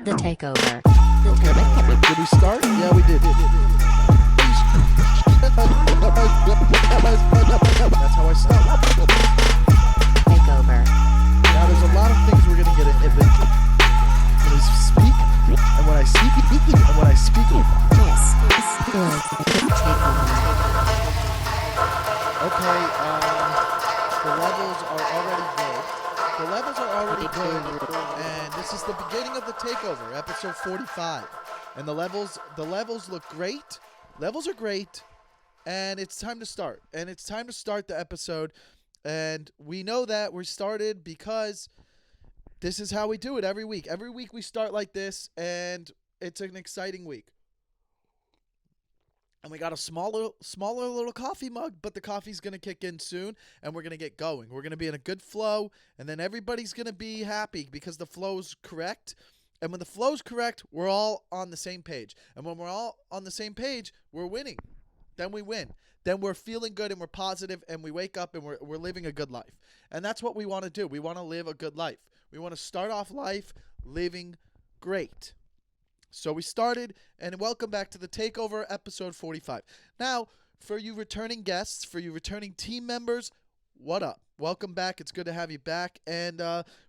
The Takeover. Okay. Did we start? Yeah, we did. That's how I start. Takeover. Now, there's a lot of things we're going to get into. When I speak, and when I speak, and when I speak. This is the Takeover. Okay, the levels are already good. The levels are already good, and this is the beginning of the Takeover, episode 45. And the levels look great. Levels are great, and it's time to start. And it's time to start the episode, and we know that we started because this is how we do it every week. Every week we start like this, and it's an exciting week. And we got a smaller little coffee mug, but the coffee's going to kick in soon, and we're going to get going. We're going to be in a good flow, and then everybody's going to be happy because the flow's correct. And when the flow's correct, we're all on the same page. And when we're all on the same page, we're winning. Then we win. Then we're feeling good, and we're positive, and we wake up, and we're living a good life. And that's what we want to do. We want to live a good life. We want to start off life living great. So we started, and welcome back to the Takeover, episode 45. Now, for you returning guests, for you returning team members, what up? Welcome back. It's good to have you back. And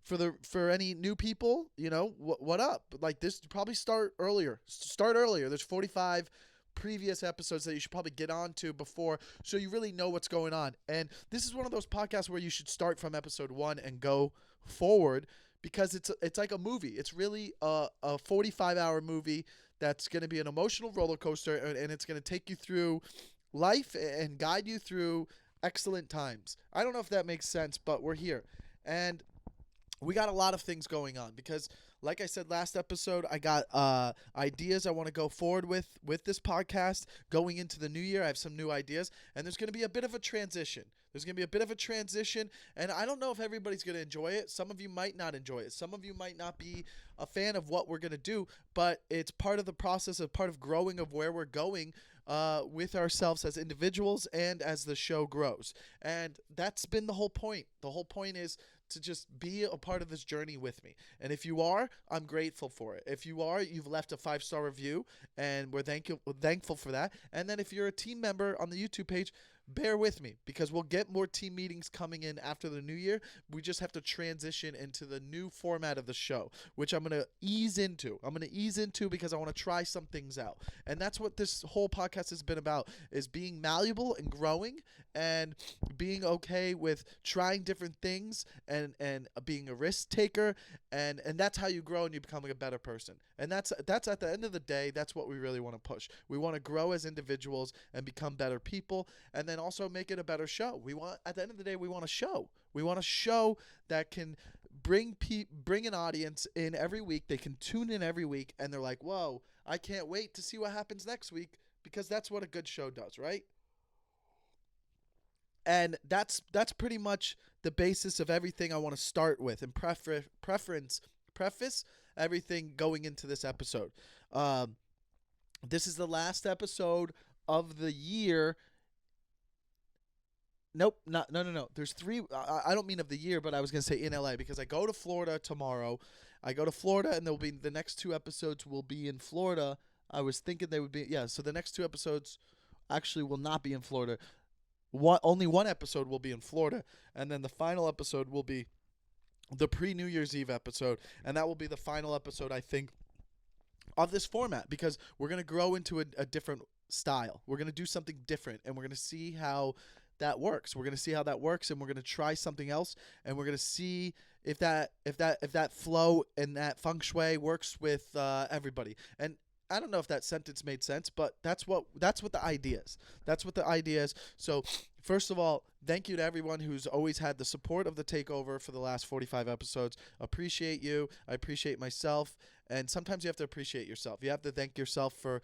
for any new people, what up? Like this, probably start earlier. There's 45 previous episodes that you should probably get on to before, so you really know what's going on. And this is one of those podcasts where you should start from episode 1 and go forward, because it's like a movie. It's really a 45-hour movie that's going to be an emotional roller coaster, and it's going to take you through life and guide you through excellent times. I don't know if that makes sense, but we're here. And we got a lot of things going on because, like I said last episode, I got ideas I want to go forward with this podcast. Going into the new year, I have some new ideas, and there's going to be a bit of a transition. And I don't know if everybody's going to enjoy it. Some of you might not enjoy it. Some of you might not be a fan of what we're going to do, but it's part of the process, of part of growing, of where we're going with ourselves as individuals and as the show grows. And that's been the whole point. The whole point is to just be a part of this journey with me. And if you are, I'm grateful for it. If you are, you've left a 5-star review, and we're thankful for that. And then if you're a team member on the YouTube page, bear with me, because we'll get more team meetings coming in after the new year. We just have to transition into the new format of the show, which I'm going to ease into. Because I want to try some things out. And that's what this whole podcast has been about, is being malleable and growing and being okay with trying different things and being a risk taker. And that's how you grow and you become a better person. And that's at the end of the day, that's what we really want to push. We want to grow as individuals and become better people, and then also make it a better show. At the end of the day, we want a show. We want a show that can bring an audience in every week. They can tune in every week, and they're like, whoa, I can't wait to see what happens next week, because that's what a good show does, right? And that's pretty much the basis of everything I want to start with and preface everything going into this episode. This is the last episode of the year. Nope, no. There's 3. I don't mean of the year, but I was going to say in LA, because I go to Florida tomorrow. And the next 2 episodes will be in Florida. I was thinking they would be, so the next 2 episodes actually will not be in Florida. Only one episode will be in Florida, and then the final episode will be the pre-New Year's Eve episode, and that will be the final episode, I think, of this format, because we're going to grow into a different style. We're going to do something different, and we're going to see how that works. And we're going to try something else, and we're going to see if that flow and that feng shui works with everybody. And I don't know if that sentence made sense, but that's what the idea is. So first of all, thank you to everyone who's always had the support of the Takeover for the last 45 episodes. Appreciate you. I appreciate myself. And sometimes you have to appreciate yourself. You have to thank yourself for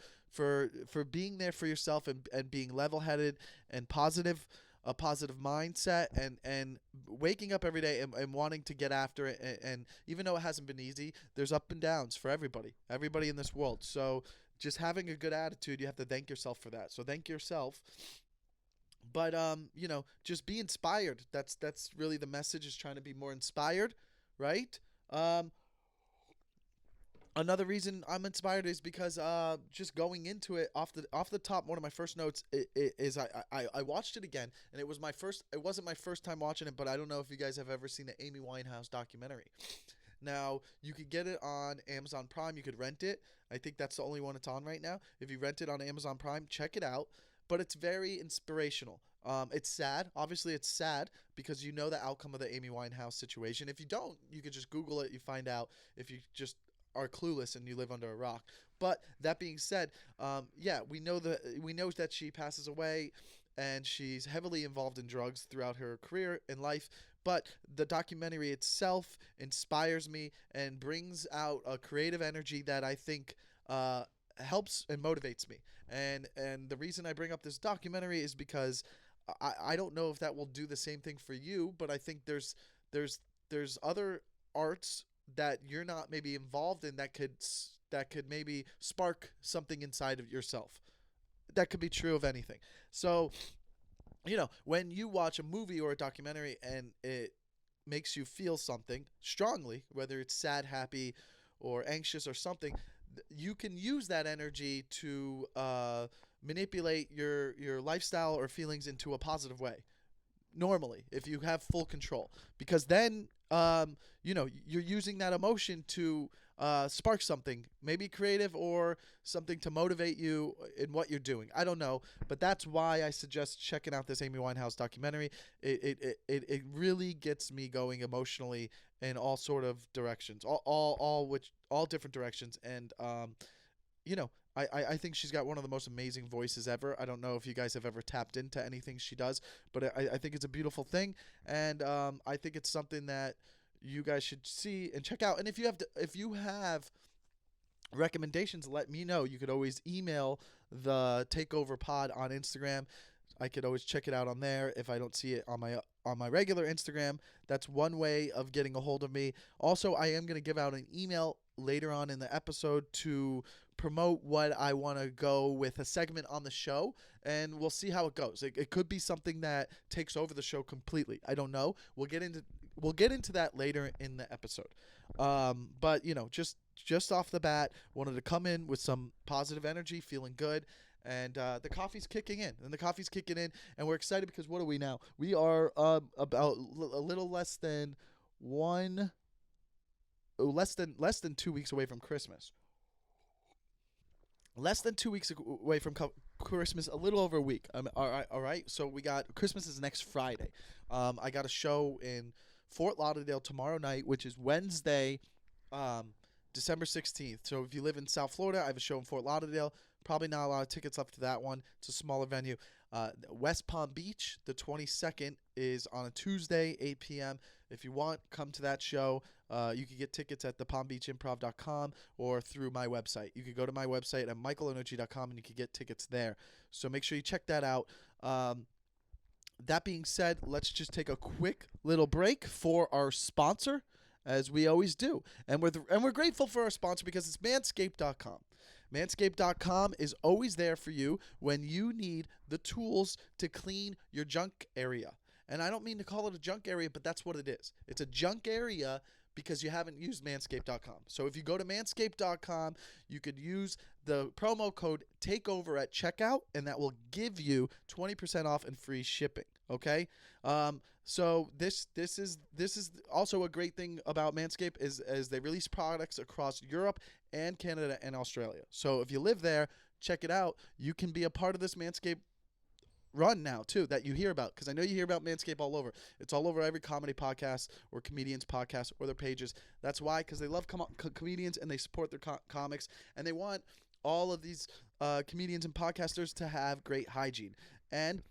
being there for yourself and being level-headed and positive, a positive mindset, and waking up every day and wanting to get after it. And even though it hasn't been easy, there's up and downs for everybody in this world. So just having a good attitude, you have to thank yourself for that. So thank yourself. But just be inspired. That's really the message, is trying to be more inspired, right? Another reason I'm inspired is because just going into it off the top, one of my first notes is I watched it again, and it wasn't my first time watching it, but I don't know if you guys have ever seen the Amy Winehouse documentary. Now, you could get it on Amazon Prime. You could rent it. I think that's the only one it's on right now. If you rent it on Amazon Prime, check it out. But it's very inspirational. It's sad. Obviously, it's sad because you know the outcome of the Amy Winehouse situation. If you don't, you could just Google it. You find out if you just are clueless and you live under a rock. But that being said, yeah, we know that she passes away, and she's heavily involved in drugs throughout her career and life. But the documentary itself inspires me and brings out a creative energy that I think helps and motivates me. And the reason I bring up this documentary is because I don't know if that will do the same thing for you, but I think there's other arts that you're not maybe involved in that could maybe spark something inside of yourself. That could be true of anything. So, when you watch a movie or a documentary and it makes you feel something strongly, whether it's sad, happy, or anxious or something, you can use that energy to manipulate your lifestyle or feelings into a positive way. Normally, if you have full control, because then you're using that emotion to spark something, maybe creative or something to motivate you in what you're doing. I don't know, but that's why I suggest checking out this Amy Winehouse documentary. It really gets me going emotionally in all sort of directions, all different directions, and I think she's got one of the most amazing voices ever. I don't know if you guys have ever tapped into anything she does, but I think it's a beautiful thing, and I think it's something that you guys should see and check out. And if you have recommendations, let me know. You could always email the Takeover Pod on Instagram. I could always check it out on there if I don't see it on my regular Instagram. That's one way of getting a hold of me. Also, I am going to give out an email later on in the episode to promote what I want to go with a segment on the show, and we'll see how it goes. It could be something that takes over the show completely. I don't know. We'll get into that later in the episode. But just off the bat, wanted to come in with some positive energy, feeling good. And the coffee's kicking in, and we're excited because what are we now? We are about a little less than 2 weeks away from Christmas. Less than 2 weeks away from Christmas, a little over a week. All right. So we got Christmas is next Friday. I got a show in Fort Lauderdale tomorrow night, which is Wednesday, December 16th. So if you live in South Florida, I have a show in Fort Lauderdale. Probably not a lot of tickets left to that one. It's a smaller venue. West Palm Beach, the 22nd, is on a Tuesday, 8 p.m. If you want, come to that show. You can get tickets at thepalmbeachimprov.com or through my website. You can go to my website at michaellenoci.com and you can get tickets there. So make sure you check that out. That being said, let's just take a quick little break for our sponsor, as we always do. And we're grateful for our sponsor because it's Manscape.com. Manscape.com is always there for you when you need the tools to clean your junk area. And I don't mean to call it a junk area, but that's what it is. It's a junk area because you haven't used Manscape.com. So if you go to Manscape.com, you could use the promo code TAKEOVER at checkout, and that will give you 20% off and free shipping. Okay? So this is also a great thing about Manscaped is they release products across Europe and Canada and Australia. So if you live there, check it out. You can be a part of this Manscaped run now too that you hear about, because I know you hear about Manscaped all over. It's all over every comedy podcast or comedians podcast or their pages. That's why, because they love comedians and they support their comics, and they want all of these comedians and podcasters to have great hygiene. And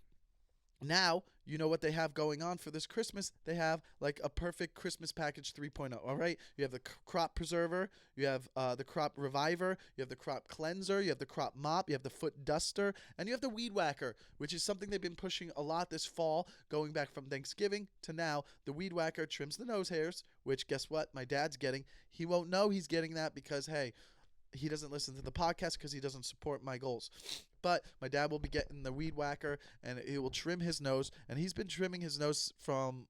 now, you know what they have going on for this Christmas? They have like a perfect Christmas package 3.0, all right? You have the crop preserver, you have the crop reviver, you have the crop cleanser, you have the crop mop, you have the foot duster, and you have the weed whacker, which is something they've been pushing a lot this fall, going back from Thanksgiving to now. The weed whacker trims the nose hairs, which guess what? My dad's getting. He won't know he's getting that because, hey, he doesn't listen to the podcast because he doesn't support my goals. But my dad will be getting the weed whacker, and it will trim his nose. And he's been trimming his nose from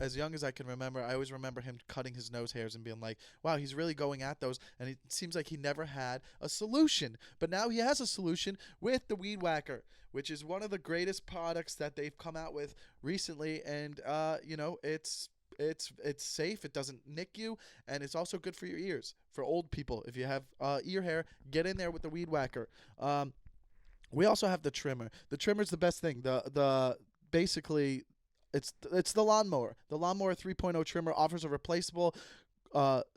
as young as I can remember. I always remember him cutting his nose hairs and being like, wow, he's really going at those. And it seems like he never had a solution. But now he has a solution with the weed whacker, which is one of the greatest products that they've come out with recently. And, it's safe. It doesn't nick you, and it's also good for your ears. For old people, if you have ear hair, get in there with the weed whacker. We also have the trimmer. The trimmer's the best thing. The basically, it's the lawnmower. The lawnmower 3.0 trimmer offers a replaceable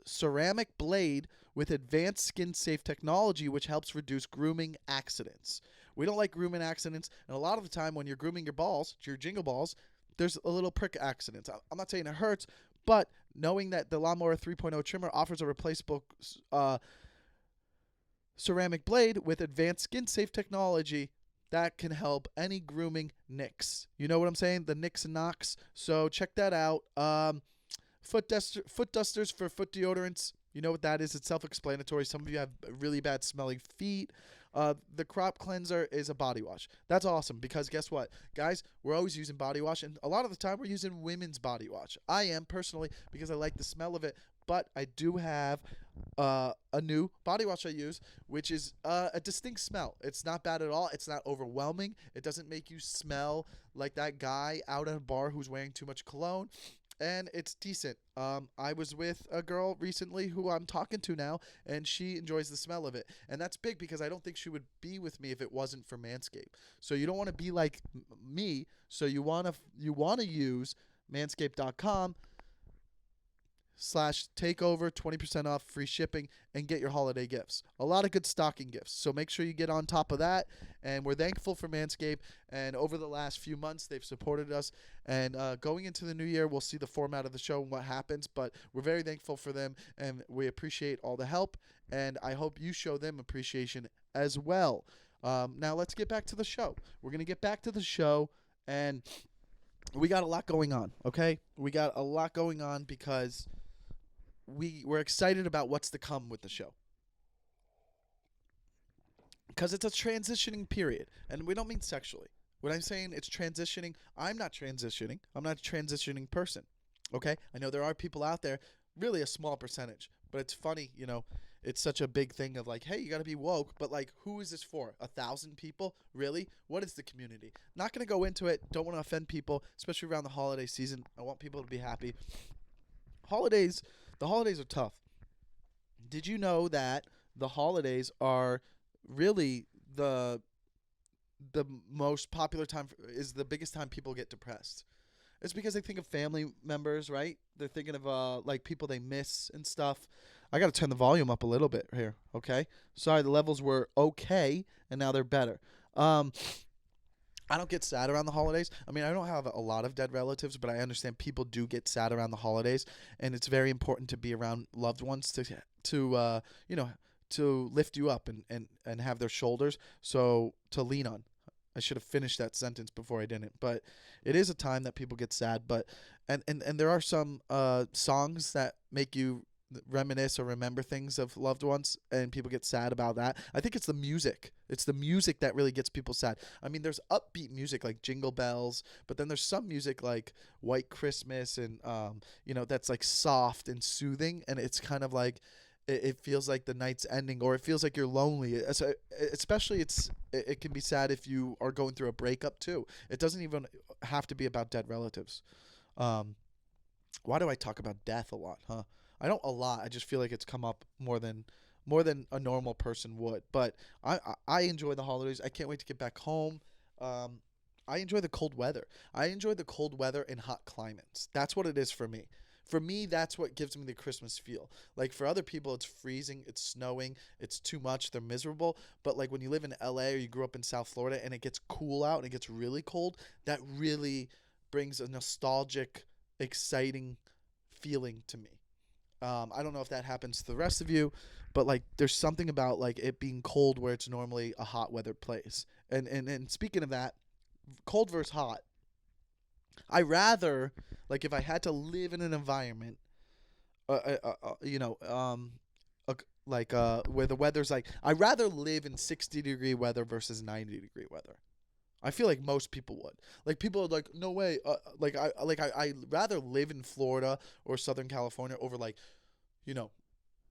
ceramic blade with advanced skin-safe technology, which helps reduce grooming accidents. We don't like grooming accidents, and a lot of the time when you're grooming your balls, your jingle balls, there's a little prick accidents. I'm not saying it hurts, but knowing that the Lawnmower 3.0 trimmer offers a replaceable ceramic blade with advanced skin-safe technology that can help any grooming nicks. You know what I'm saying? The nicks and knocks. So check that out. Foot dusters for foot deodorants. You know what that is. It's self-explanatory. Some of you have really bad smelling feet. The crop cleanser is a body wash. That's awesome because guess what? Guys, we're always using body wash, and a lot of the time we're using women's body wash. I am personally because I like the smell of it, but I do have a new body wash I use, which is a distinct smell. It's not bad at all. It's not overwhelming. It doesn't make you smell like that guy out at a bar who's wearing too much cologne. And it's decent. I was with a girl recently who I'm talking to now, and she enjoys the smell of it. And that's big because I don't think she would be with me if it wasn't for Manscape. So you don't want to be like me. So you want to use Manscape.com /takeover, 20% off, free shipping, and get your holiday gifts. A lot of good stocking gifts. So make sure you get on top of that. And we're thankful for Manscaped. And over the last few months, they've supported us. And going into the new year, we'll see the format of the show and what happens. But we're very thankful for them, and we appreciate all the help. And I hope you show them appreciation as well. Now let's get back to the show. We're going to get back to the show, and we got a lot going on, okay? We got a lot going on because we're excited about what's to come with the show. Because it's a transitioning period. And we don't mean sexually. When I'm saying it's transitioning, I'm not transitioning. I'm not a transitioning person. Okay? I know there are people out there, really a small percentage. But it's funny, it's such a big thing of like, hey, you got to be woke. But like, who is this for? 1,000 people? Really? What is the community? Not going to go into it. Don't want to offend people, especially around the holiday season. I want people to be happy. The holidays are tough. Did you know that the holidays are really the most popular time, is the biggest time people get depressed? It's because they think of family members, right? They're thinking of like people they miss and stuff. I got to turn the volume up a little bit here, okay? Sorry, the levels were okay, and now they're better. I don't get sad around the holidays. I mean, I don't have a lot of dead relatives, but I understand people do get sad around the holidays, and it's very important to be around loved ones to lift you up and have their shoulders, so to lean on. I should have finished that sentence before I didn't, but it is a time that people get sad. But and there are some songs that make you reminisce or remember things of loved ones, and people get sad about that. I think it's the music. It's the music that really gets people sad. I mean, there's upbeat music like Jingle Bells, but then there's some music like White Christmas and that's like soft and soothing, and it's kind of like it feels like the night's ending, or it feels like you're lonely. Especially it can be sad if you are going through a breakup too. It doesn't even have to be about dead relatives. Why do I talk about death a lot, huh? I don't a lot. I just feel like it's come up more than a normal person would. But I enjoy the holidays. I can't wait to get back home. I enjoy the cold weather. I enjoy the cold weather in hot climates. That's what it is for me. For me, that's what gives me the Christmas feel. Like for other people, it's freezing, it's snowing, it's too much, they're miserable. But like when you live in LA or you grew up in South Florida and it gets cool out and it gets really cold, that really brings a nostalgic, exciting feeling to me. I don't know if that happens to the rest of you, but like there's something about like it being cold where it's normally a hot weather place. And speaking of that, cold versus hot, I rather, like if I had to live in an environment, where the weather's like, I'd rather live in 60-degree weather versus 90-degree weather. I feel like most people would. Like, people are like, no way. I'd rather live in Florida or Southern California over, like, you know,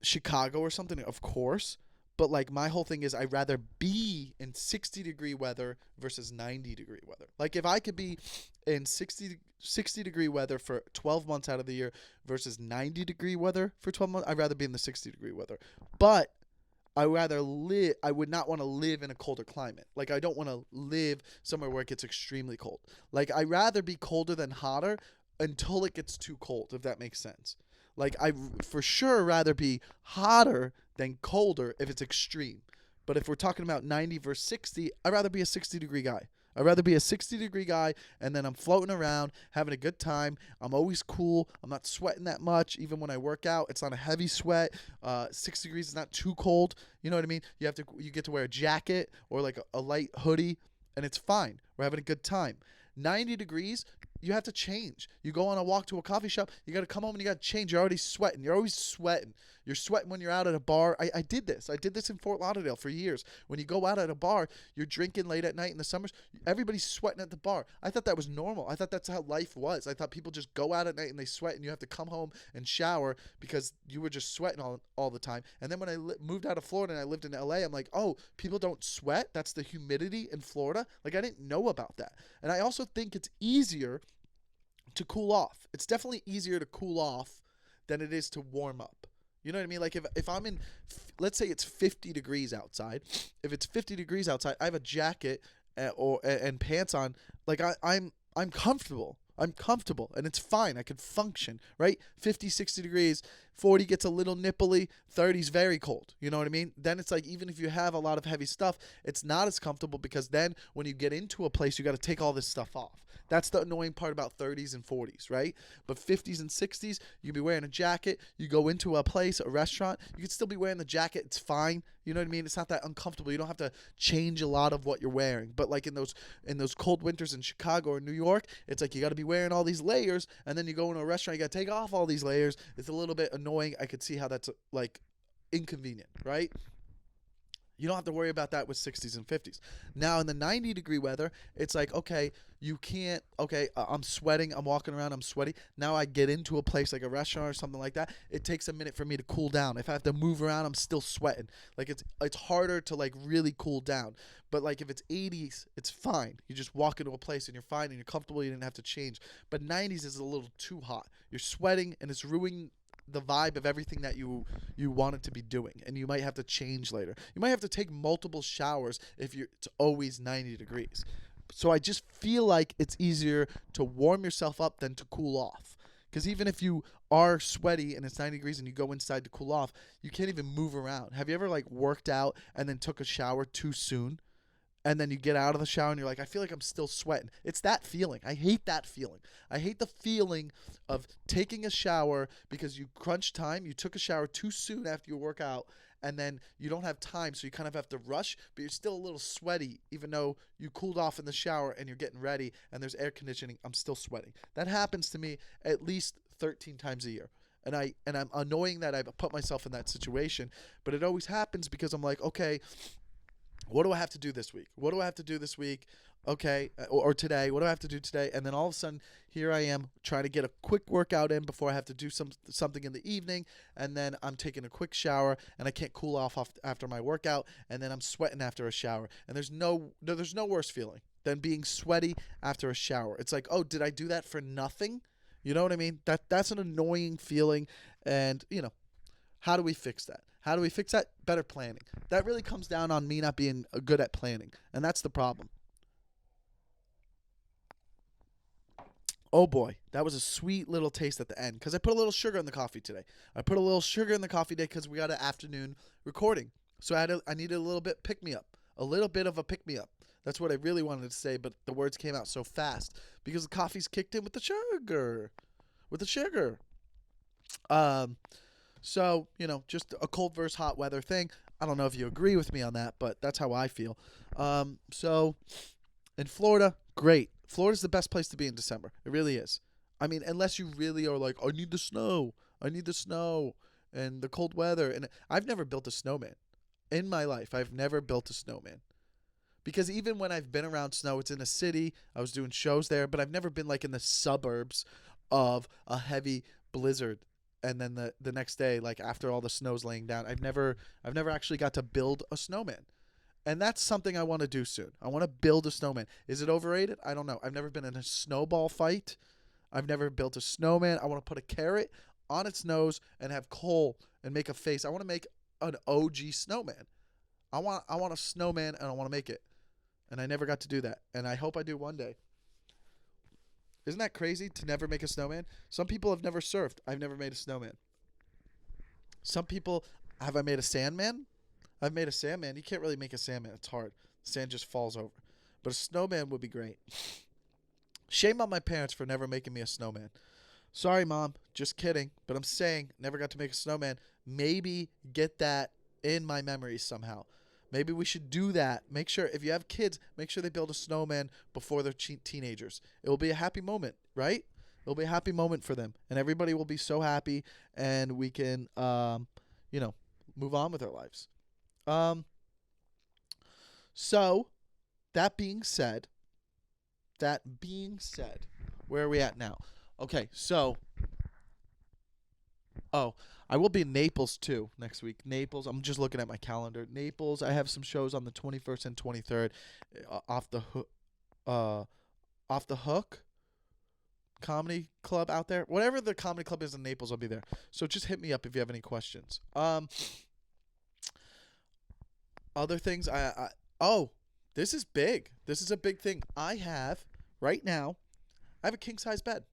Chicago or something, of course. But, like, my whole thing is I'd rather be in 60-degree weather versus 90-degree weather. Like, if I could be in 60-degree weather for 12 months out of the year versus 90-degree weather for 12 months, I'd rather be in the 60-degree weather. But I would not want to live in a colder climate. Like, I don't want to live somewhere where it gets extremely cold. Like, I'd rather be colder than hotter until it gets too cold, if that makes sense. Like, I for sure rather be hotter than colder if it's extreme. But if we're talking about 90 versus 60, I'd rather be a 60-degree guy. I'd rather be a 60-degree guy, and then I'm floating around, having a good time. I'm always cool. I'm not sweating that much. Even when I work out, it's not a heavy sweat. 6 degrees is not too cold. You know what I mean? You get to wear a jacket or like a light hoodie, and it's fine. We're having a good time. 90 degrees, you have to change. You go on a walk to a coffee shop, you got to come home and you got to change. You're already sweating. You're always sweating. You're sweating when you're out at a bar. I did this. I did this in Fort Lauderdale for years. When you go out at a bar, you're drinking late at night in the summers. Everybody's sweating at the bar. I thought that was normal. I thought that's how life was. I thought people just go out at night and they sweat, and you have to come home and shower because you were just sweating all the time. And then when I moved out of Florida and I lived in LA, I'm like, oh, people don't sweat? That's the humidity in Florida? Like, I didn't know about that. And I also think it's easier to cool off. It's definitely easier to cool off than it is to warm up. You know what I mean? Like, if I'm in, let's say it's 50 degrees outside. If it's 50 degrees outside, I have a jacket and pants on. Like, I'm comfortable. I'm comfortable, and it's fine. I can function, right? 50, 60 degrees, 40 gets a little nipply, 30's very cold. You know what I mean? Then it's like, even if you have a lot of heavy stuff, it's not as comfortable because then when you get into a place, you got to take all this stuff off. That's the annoying part about 30s and 40s, right? But 50s and 60s, you can be wearing a jacket. You go into a place, a restaurant, you can still be wearing the jacket. It's fine. You know what I mean? It's not that uncomfortable. You don't have to change a lot of what you're wearing. But like in those cold winters in Chicago or New York, it's like you got to be wearing all these layers, and then you go into a restaurant, you got to take off all these layers. It's a little bit annoying. I could see how that's like inconvenient, right? You don't have to worry about that with 60s and 50s. Now, in the 90-degree weather, it's like, okay, I'm sweating. I'm walking around. I'm sweaty. Now I get into a place like a restaurant or something like that. It takes a minute for me to cool down. If I have to move around, I'm still sweating. Like, it's harder to, like, really cool down. But, like, if it's 80s, it's fine. You just walk into a place and you're fine and you're comfortable. You didn't have to change. But 90s is a little too hot. You're sweating, and it's ruining the vibe of everything that you wanted to be doing, and you might have to change later. You might have to take multiple showers if it's always 90 degrees. So I just feel like it's easier to warm yourself up than to cool off. Because even if you are sweaty and it's 90 degrees and you go inside to cool off, you can't even move around. Have you ever like worked out and then took a shower too soon? And then you get out of the shower and you're like, I feel like I'm still sweating. It's that feeling. I hate that feeling. I hate the feeling of taking a shower because you crunch time. You took a shower too soon after you work out, and then you don't have time, so you kind of have to rush, but you're still a little sweaty even though you cooled off in the shower and you're getting ready and there's air conditioning. I'm still sweating. That happens to me at least 13 times a year. And I'm annoying that I've put myself in that situation, but it always happens because I'm like, okay, what do I have to do this week? What do I have to do this week? Okay, or today. What do I have to do today? And then all of a sudden, here I am trying to get a quick workout in before I have to do something in the evening. And then I'm taking a quick shower, and I can't cool off after my workout. And then I'm sweating after a shower. And there's no worse feeling than being sweaty after a shower. It's like, oh, did I do that for nothing? You know what I mean? That's an annoying feeling. And, how do we fix that? How do we fix that? Better planning. That really comes down on me not being good at planning, and that's the problem. Oh boy, that was a sweet little taste at the end because I put a little sugar in the coffee today. I put a little sugar in the coffee today because we got an afternoon recording, so I needed a little bit a little bit of a pick me up. That's what I really wanted to say, but the words came out so fast because the coffee's kicked in with the sugar. So, just a cold versus hot weather thing. I don't know if you agree with me on that, but that's how I feel. So, in Florida, great. Florida's the best place to be in December. It really is. I mean, unless you really are like, I need the snow. and the cold weather. And I've never built a snowman in my life. I've never built a snowman. Because even when I've been around snow, it's in a city. I was doing shows there, but I've never been like in the suburbs of a heavy blizzard. And then the next day, like after all the snow's laying down, I've never actually got to build a snowman. And that's something I want to do soon. I want to build a snowman. Is it overrated? I don't know. I've never been in a snowball fight. I've never built a snowman. I want to put a carrot on its nose and have coal and make a face. I want to make an OG snowman. I want a snowman and I want to make it. And I never got to do that. And I hope I do one day. Isn't that crazy to never make a snowman? Some people have never surfed. I've never made a snowman. Some people, have I made a sandman? I've made a sandman. You can't really make a sandman. It's hard. Sand just falls over. But a snowman would be great. Shame on my parents for never making me a snowman. Sorry, Mom. Just kidding. But I'm saying, never got to make a snowman. Maybe get that in my memories somehow. Maybe we should do that. Make sure, if you have kids, make sure they build a snowman before they're teenagers. It will be a happy moment, right? It'll be a happy moment for them. And everybody will be so happy, and we can, move on with our lives. So, that being said, where are we at now? Okay, so, I will be in Naples too next week. Naples, I'm just looking at my calendar. Naples, I have some shows on the 21st and 23rd. Off the Hook comedy club out there. Whatever the comedy club is in Naples, I'll be there. So just hit me up if you have any questions. Other things, this is big. This is a big thing. Right now, I have a king-size bed.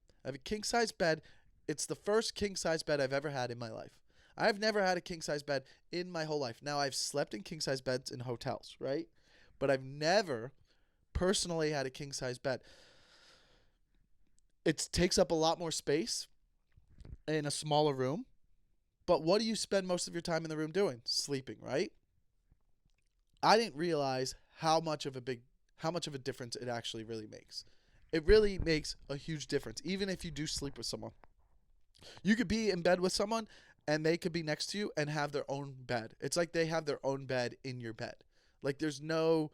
It's the first king-size bed I've ever had in my life. I've never had a king-size bed in my whole life. Now, I've slept in king-size beds in hotels, right? But I've never personally had a king-size bed. It takes up a lot more space in a smaller room. But what do you spend most of your time in the room doing? Sleeping, right? I didn't realize how much of a difference it actually really makes. It really makes a huge difference, even if you do sleep with someone. You could be in bed with someone and they could be next to you and have their own bed. It's like they have their own bed in your bed. Like there's not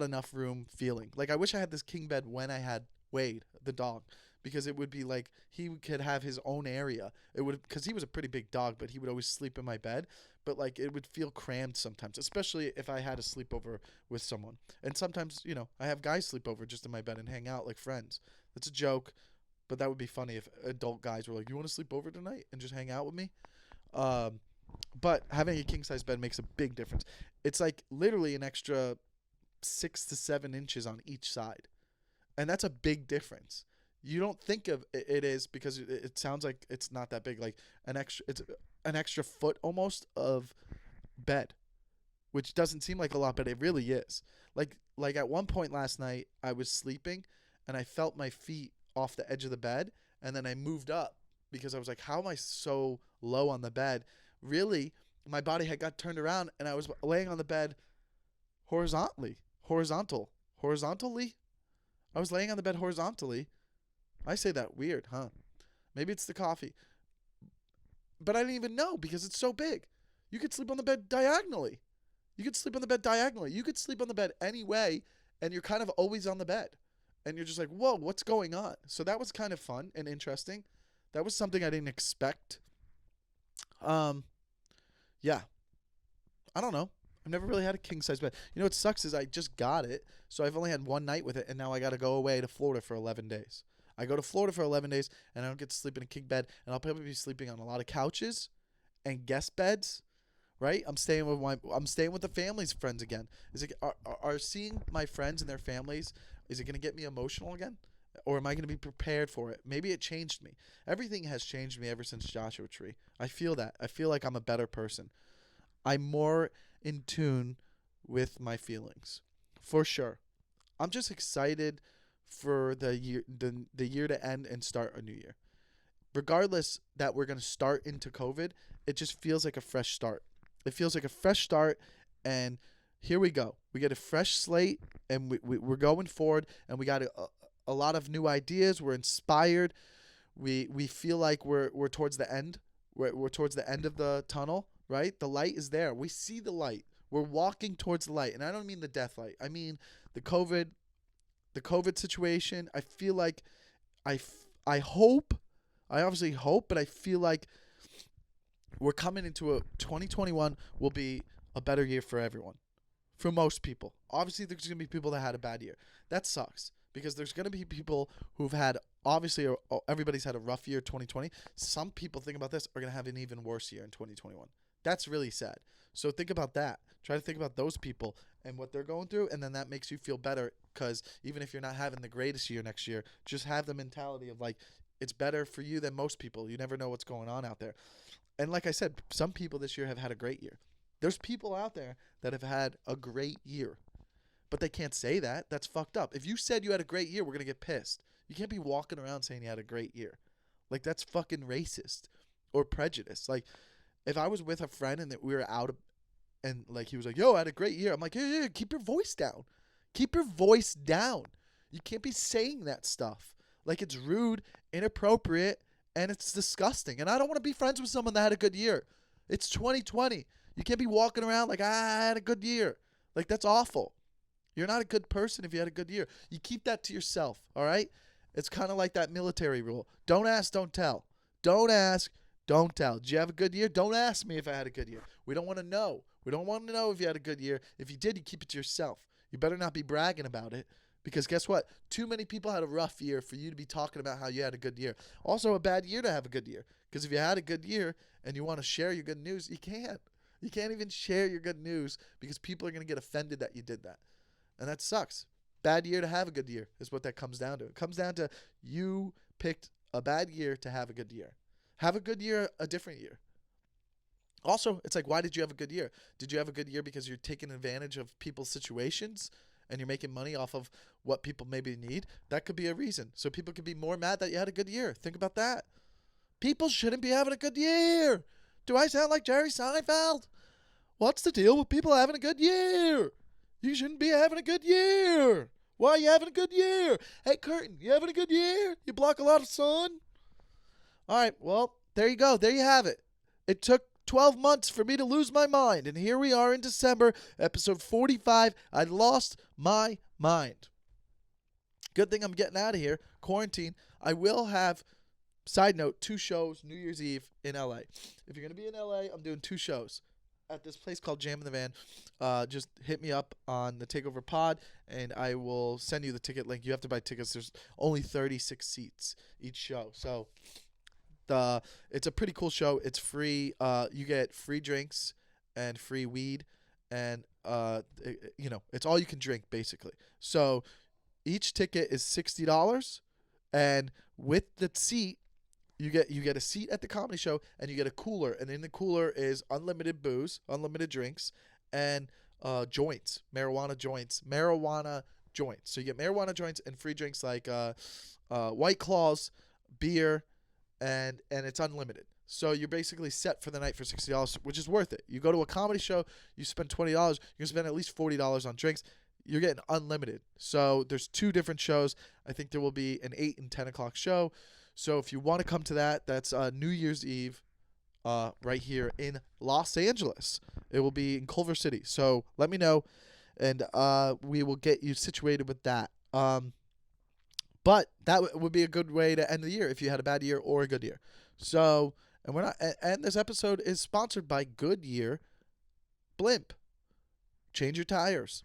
enough room feeling. Like I wish I had this king bed when I had Wade, the dog, because it would be like he could have his own area. Because he was a pretty big dog, but he would always sleep in my bed. But like it would feel crammed sometimes, especially if I had a sleepover with someone. And sometimes, I have guys sleep over just in my bed and hang out like friends. That's a joke. But that would be funny if adult guys were like, "You want to sleep over tonight and just hang out with me?" But having a king-size bed makes a big difference. It's like literally an extra 6 to 7 inches on each side. And that's a big difference. You don't think of it is because it sounds like it's not that big. Like it's an extra foot almost of bed, which doesn't seem like a lot, but it really is. Like at one point last night, I was sleeping and I felt my feet off the edge of the bed, and then I moved up because I was like, how am I so low on the bed? Really, my body had got turned around and I was laying on the bed horizontally. I was laying on the bed horizontally. I say that weird, huh? Maybe it's the coffee. But I didn't even know because it's so big. You could sleep on the bed diagonally. You could sleep on the bed any way, and you're kind of always on the bed. And you're just like, whoa, what's going on? So that was kind of fun and interesting. That was something I didn't expect. Yeah. I don't know. I've never really had a king-size bed. What sucks is I just got it, so I've only had one night with it, and now I got to go away to Florida for 11 days. I go to Florida for 11 days, and I don't get to sleep in a king bed, and I'll probably be sleeping on a lot of couches and guest beds, right? I'm staying with the family's friends again. Are seeing my friends and their families, is it going to get me emotional again? Or am I going to be prepared for it? Maybe it changed me. Everything has changed me ever since Joshua Tree. I feel that. I feel like I'm a better person. I'm more in tune with my feelings. For sure. I'm just excited for the year to end and start a new year. Regardless that we're going to start into COVID, it just feels like a fresh start. It feels like a fresh start, and here we go. We get a fresh slate, and we're going forward, and we got a lot of new ideas. We're inspired. We feel like we're towards the end We're towards the end of the tunnel, right? The light is there. We see the light. We're walking towards the light. And I don't mean the death light. I mean the COVID situation. I feel like I hope, I obviously hope, but I feel like we're coming into a 2021 will be a better year for everyone. For most people. Obviously, there's going to be people that had a bad year. That sucks because there's going to be people who've had, obviously, everybody's had a rough year 2020. Some people, think about this, are going to have an even worse year in 2021. That's really sad. So think about that. Try to think about those people and what they're going through, and then that makes you feel better because even if you're not having the greatest year next year, just have the mentality of like, it's better for you than most people. You never know what's going on out there. And like I said, some people this year have had a great year. There's people out there that have had a great year, but they can't say that. That's fucked up. If you said you had a great year, we're going to get pissed. You can't be walking around saying you had a great year. Like, that's fucking racist or prejudice. Like, if I was with a friend and that we were out and like he was like, yo, I had a great year. I'm like, yeah, keep your voice down. Keep your voice down. You can't be saying that stuff. Like, it's rude, inappropriate, and it's disgusting. And I don't want to be friends with someone that had a good year. It's 2020. You can't be walking around like, I had a good year. Like, that's awful. You're not a good person if you had a good year. You keep that to yourself, all right? It's kind of like that military rule. Don't ask, don't tell. Don't ask, don't tell. Did you have a good year? Don't ask me if I had a good year. We don't want to know. We don't want to know if you had a good year. If you did, you keep it to yourself. You better not be bragging about it because guess what? Too many people had a rough year for you to be talking about how you had a good year. Also, a bad year to have a good year because if you had a good year and you want to share your good news, you can't. You can't even share your good news because people are going to get offended that you did that. And that sucks. Bad year to have a good year is what that comes down to. It comes down to you picked a bad year to have a good year. Have a good year a different year. Also, it's like, why did you have a good year? Did you have a good year because you're taking advantage of people's situations and you're making money off of what people maybe need? That could be a reason. So people could be more mad that you had a good year. Think about that. People shouldn't be having a good year. Do I sound like Jerry Seinfeld? What's the deal with people having a good year? You shouldn't be having a good year. Why are you having a good year? Hey, Curtin, you having a good year? You block a lot of sun? All right, well, there you go. There you have it. It took 12 months for me to lose my mind, and here we are in December, episode 45. I lost my mind. Good thing I'm getting out of here. Quarantine. I will have, side note, 2 shows New Year's Eve in LA. If you're going to be in LA, I'm doing 2 shows at this place called Jam in the Van. Just hit me up on the Takeover pod, and I will send you the ticket link. You have to buy tickets. There's only 36 seats each show. So it's a pretty cool show. It's free. You get free drinks and free weed, and it's all you can drink basically. So each ticket is $60, and with the seat, you get a seat at the comedy show, and you get a cooler, and in the cooler is unlimited booze, unlimited drinks, and marijuana joints. So you get marijuana joints and free drinks like White Claws, beer, and it's unlimited. So you're basically set for the night for $60, which is worth it. You go to a comedy show, you spend $20, you're going to spend at least $40 on drinks. You're getting unlimited. So there's 2 different shows. I think there will be an 8 and 10 o'clock show. So if you want to come to that, that's New Year's Eve right here in Los Angeles. It will be in Culver City. So let me know, and we will get you situated with that. But that would be a good way to end the year if you had a bad year or a good year. So, and this episode is sponsored by Goodyear Blimp. Change your tires.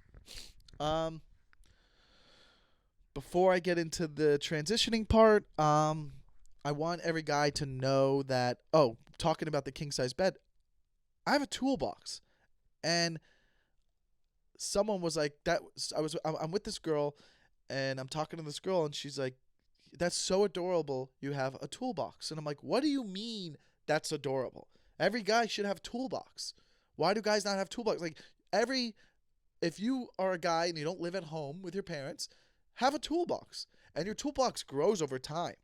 Before I get into the transitioning part, I want every guy to know that, talking about the king-size bed, I have a toolbox. And someone was like, I'm with this girl, and I'm talking to this girl, and she's like, that's so adorable, you have a toolbox. And I'm like, what do you mean that's adorable? Every guy should have a toolbox. Why do guys not have toolbox? Like, if you are a guy and you don't live at home with your parents, have a toolbox. And your toolbox grows over time.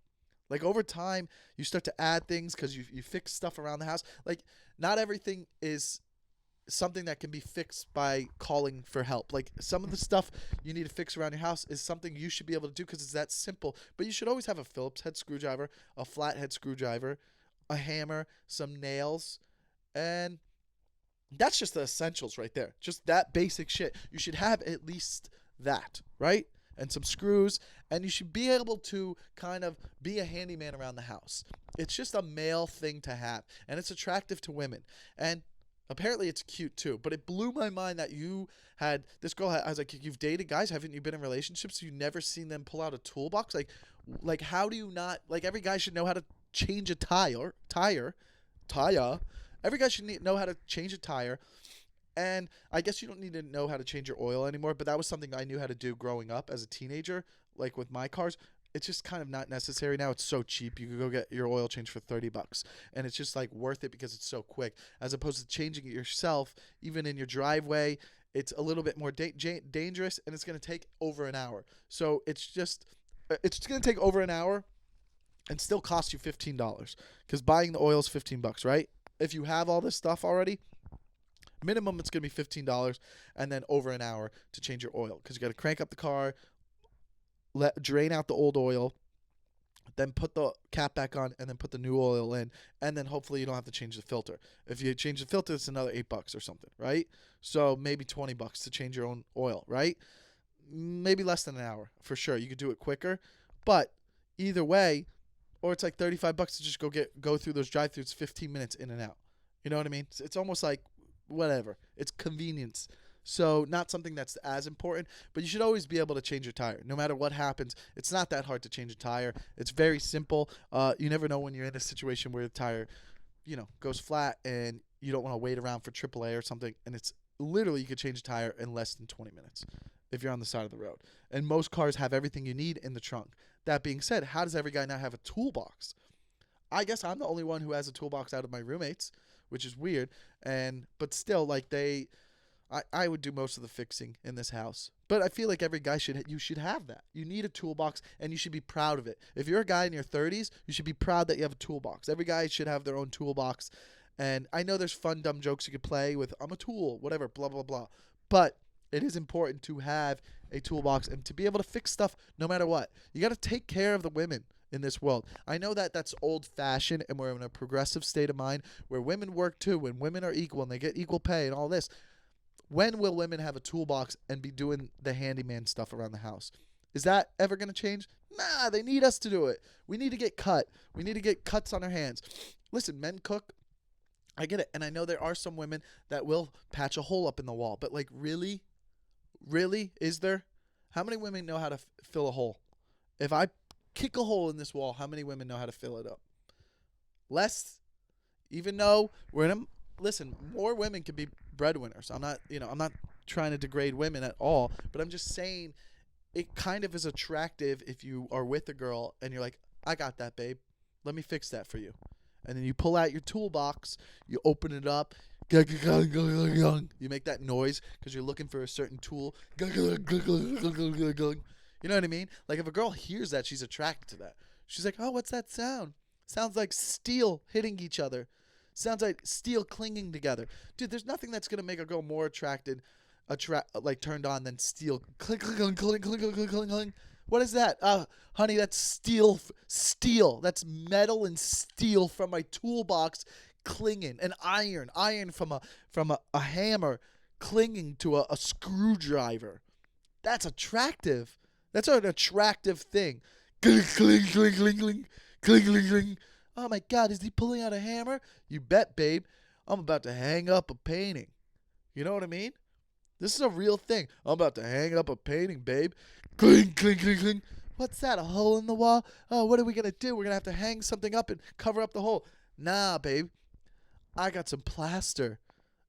Like, over time, you start to add things because you fix stuff around the house. Like, not everything is something that can be fixed by calling for help. Like, some of the stuff you need to fix around your house is something you should be able to do because it's that simple. But you should always have a Phillips head screwdriver, a flathead screwdriver, a hammer, some nails, and that's just the essentials right there. Just that basic shit. You should have at least that, right? And some screws, and you should be able to kind of be a handyman around the house. It's just a male thing to have, and it's attractive to women. And apparently it's cute too. But it blew my mind that you had this girl. I was like, you've dated guys, haven't you been in relationships? You've never seen them pull out a toolbox? Like how do you not? Like every guy should know how to change a tire. Every guy should know how to change a tire. And I guess you don't need to know how to change your oil anymore, but that was something I knew how to do growing up as a teenager, like with my cars. It's just kind of not necessary now. It's so cheap. You could go get your oil changed for $30, and it's just like worth it because it's so quick. As opposed to changing it yourself, even in your driveway, it's a little bit more dangerous, and it's going to take over an hour. So it's going to take over an hour and still cost you $15 because buying the oil is $15, right? If you have all this stuff already, minimum it's going to be $15 and then over an hour to change your oil because you got to crank up the car, drain out the old oil, then put the cap back on and then put the new oil in, and then hopefully you don't have to change the filter. If you change the filter, it's another $8 or something, right? So maybe $20 to change your own oil, right? Maybe less than an hour for sure. You could do it quicker, but either way, or it's like $35 to just go through those drive-throughs, 15 minutes in and out. You know what I mean? It's almost like whatever. It's convenience. So not something that's as important, but you should always be able to change your tire. No matter what happens, it's not that hard to change a tire. It's very simple. You never know when you're in a situation where the tire, goes flat and you don't want to wait around for AAA or something. And it's literally you could change a tire in less than 20 minutes if you're on the side of the road. And most cars have everything you need in the trunk. That being said, how does every guy now have a toolbox? I guess I'm the only one who has a toolbox out of my roommates, which is weird. But still, like I would do most of the fixing in this house. But I feel like every guy should have that. You need a toolbox, and you should be proud of it. If you're a guy in your 30s, you should be proud that you have a toolbox. Every guy should have their own toolbox. And I know there's fun, dumb jokes you could play with, I'm a tool, whatever, blah, blah, blah. But it is important to have a toolbox and to be able to fix stuff no matter what. You got to take care of the women in this world. I know that that's old-fashioned, and we're in a progressive state of mind where women work too, and women are equal, and they get equal pay and all this. When will women have a toolbox and be doing the handyman stuff around the house? Is that ever going to change? Nah, they need us to do it. We need to get cut. We need to get cuts on our hands. Listen, men cook. I get it. And I know there are some women that will patch a hole up in the wall. But like, really? Really? Is there? How many women know how to fill a hole? If I kick a hole in this wall, how many women know how to fill it up? Less. Even though we're in a... Listen, more women can be breadwinners. I'm not trying to degrade women at all, but I'm just saying it kind of is attractive if you are with a girl and you're like, I got that, babe. Let me fix that for you. And then you pull out your toolbox, you open it up, you make that noise because you're looking for a certain tool. You know what I mean? Like if a girl hears that, she's attracted to that. She's like, oh, what's that sound? Sounds like steel hitting each other. Sounds like steel clinging together. Dude, there's nothing that's going to make a girl more turned on than steel. Clink, clink, clink, clink, clink, clink, clink. What is that? Honey, that's steel. Steel. That's metal and steel from my toolbox clinging. And iron from a hammer clinging to a screwdriver. That's attractive. That's an attractive thing. Clink, clink, clink, clink, clink, clink, clink, clink. Oh my God, is he pulling out a hammer? You bet, babe. I'm about to hang up a painting. You know what I mean? This is a real thing. I'm about to hang up a painting, babe. Clink, clink, clink, clink. What's that, a hole in the wall? Oh, what are we going to do? We're going to have to hang something up and cover up the hole. Nah, babe. I got some plaster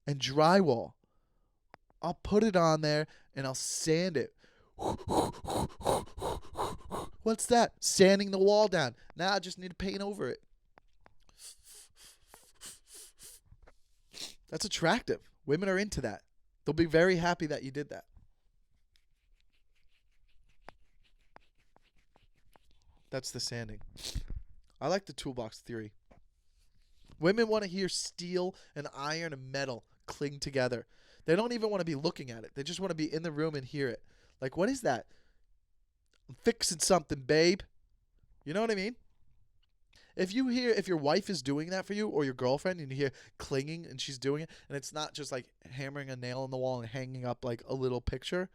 and drywall. I'll put it on there and I'll sand it. What's that? Sanding the wall down. Now I just need to paint over it. That's attractive. Women are into that. They'll be very happy that you did that. That's the sanding. I like the toolbox theory. Women want to hear steel and iron and metal cling together. They don't even want to be looking at it. They just want to be in the room and hear it. Like, what is that? I'm fixing something, babe. You know what I mean? If your wife is doing that for you, or your girlfriend, and you hear clinging and she's doing it, and it's not just like hammering a nail in the wall and hanging up like a little picture,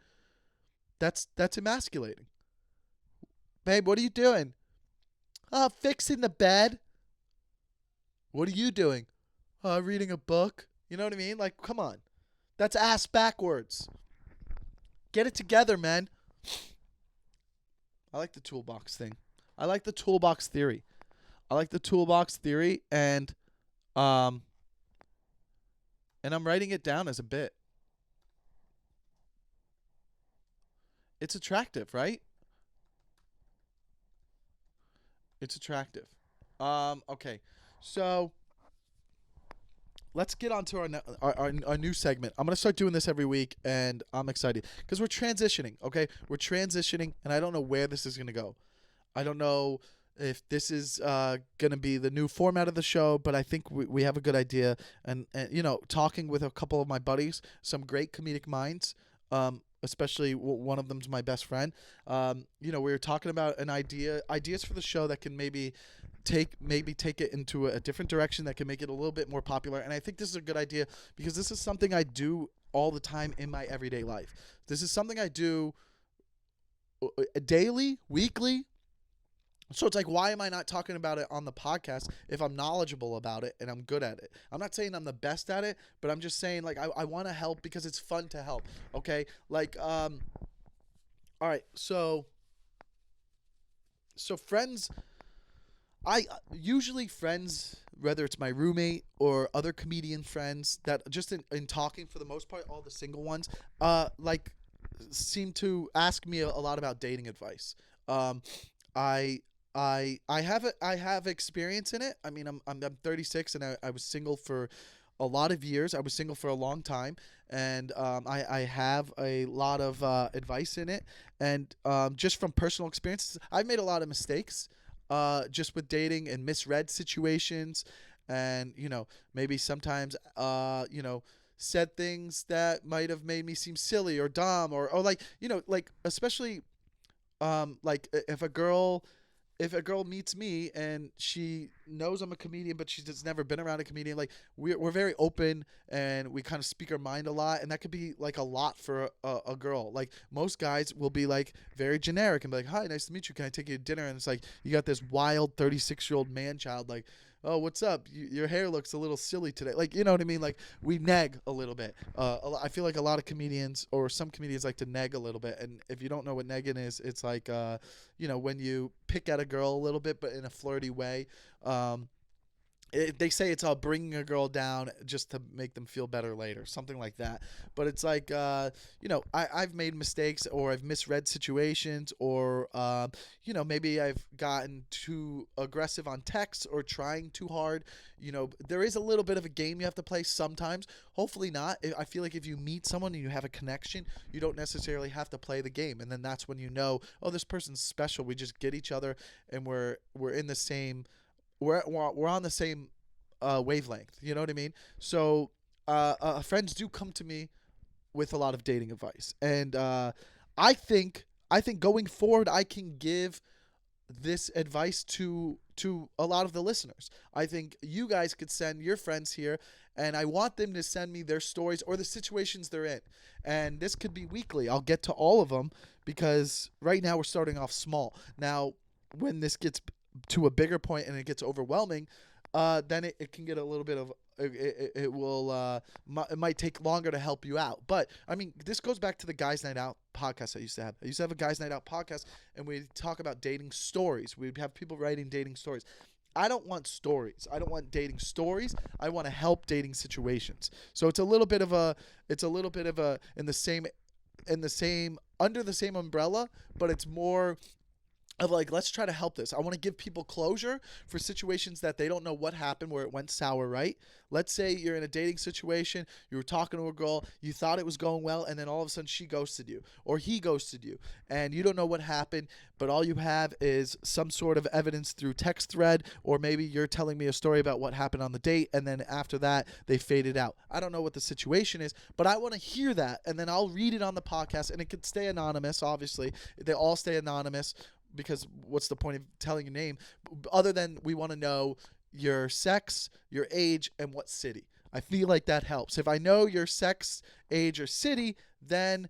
that's emasculating. Babe, what are you doing? Fixing the bed. What are you doing? Reading a book. You know what I mean? Like, come on. That's ass backwards. Get it together, man. I like the toolbox thing. I like the toolbox theory. And I'm writing it down as a bit. It's attractive, right? It's attractive. Okay. So let's get on to our new segment. I'm going to start doing this every week, and I'm excited because we're transitioning, okay? We're transitioning, and I don't know where this is going to go. I don't know if this is going to be the new format of the show, but I think we have a good idea. And, you know, talking with a couple of my buddies, some great comedic minds, especially one of them's my best friend. You know, we were talking about ideas for the show that can maybe take it into a different direction, that can make it a little bit more popular. And I think this is a good idea because this is something I do all the time in my everyday life. This is something I do daily, weekly. So it's like, why am I not talking about it on the podcast if I'm knowledgeable about it and I'm good at it? I'm not saying I'm the best at it, but I'm just saying, like, I want to help because it's fun to help. Okay. Like, all right. So friends, usually friends, whether it's my roommate or other comedian friends, that just in talking, for the most part, all the single ones, like, seem to ask me a lot about dating advice. I have experience in it. I mean, I'm 36 and I was single for a lot of years. I was single for a long time, and I have a lot of advice in it. And just from personal experiences, I've made a lot of mistakes just with dating and misread situations, and, you know, maybe sometimes you know, said things that might have made me seem silly or dumb, or like, you know, like, especially like if a girl meets me and she knows I'm a comedian, but she's just never been around a comedian, like, we're very open and we kind of speak our mind a lot, and that could be like a lot for a girl. Like, most guys will be like very generic and be like, "Hi, nice to meet you. Can I take you to dinner?" And it's like, you got this wild 36-year-old man child, like, "Oh, what's up? Your hair looks a little silly today." Like, you know what I mean? Like, we neg a little bit. I feel like a lot of comedians, or some comedians, like to neg a little bit. And if you don't know what negging is, it's like, you know, when you pick at a girl a little bit, but in a flirty way. They say it's bringing a girl down just to make them feel better later, something like that. But it's like, you know, I've made mistakes, or I've misread situations, or, you know, maybe I've gotten too aggressive on text or trying too hard. You know, there is a little bit of a game you have to play sometimes. Hopefully not. I feel like if you meet someone and you have a connection, you don't necessarily have to play the game. And then that's when you know, oh, this person's special. We just get each other, and we're in the same... We're on the same wavelength. You know what I mean? So friends do come to me with a lot of dating advice, and I think going forward, I can give this advice to a lot of the listeners. I think you guys could send your friends here, and I want them to send me their stories or the situations they're in. And this could be weekly. I'll get to all of them because right now we're starting off small. Now, when this gets to a bigger point and it gets overwhelming, then it can get a little bit of it might take longer to help you out. But I mean, this goes back to the Guys Night Out podcast I used to have. I used to have a Guys Night Out podcast, and we talk about dating stories. We'd have people writing dating stories. I don't want stories. I don't want dating stories. I want to help dating situations. So it's a little bit of a in the same under the same umbrella, but it's more of like, let's try to help this. I want to give people closure for situations that they don't know what happened, where it went sour, right? Let's say you're in a dating situation, you were talking to a girl, you thought it was going well, and then all of a sudden she ghosted you, or he ghosted you, and you don't know what happened, but all you have is some sort of evidence through text thread, or maybe you're telling me a story about what happened on the date, and then after that, they faded out. I don't know what the situation is, but I want to hear that, and then I'll read it on the podcast, and it could stay anonymous, obviously. They all stay anonymous. because what's the point of telling your name other than we want to know your sex, your age, and what city. I feel like that helps. If I know your sex, age, or city, then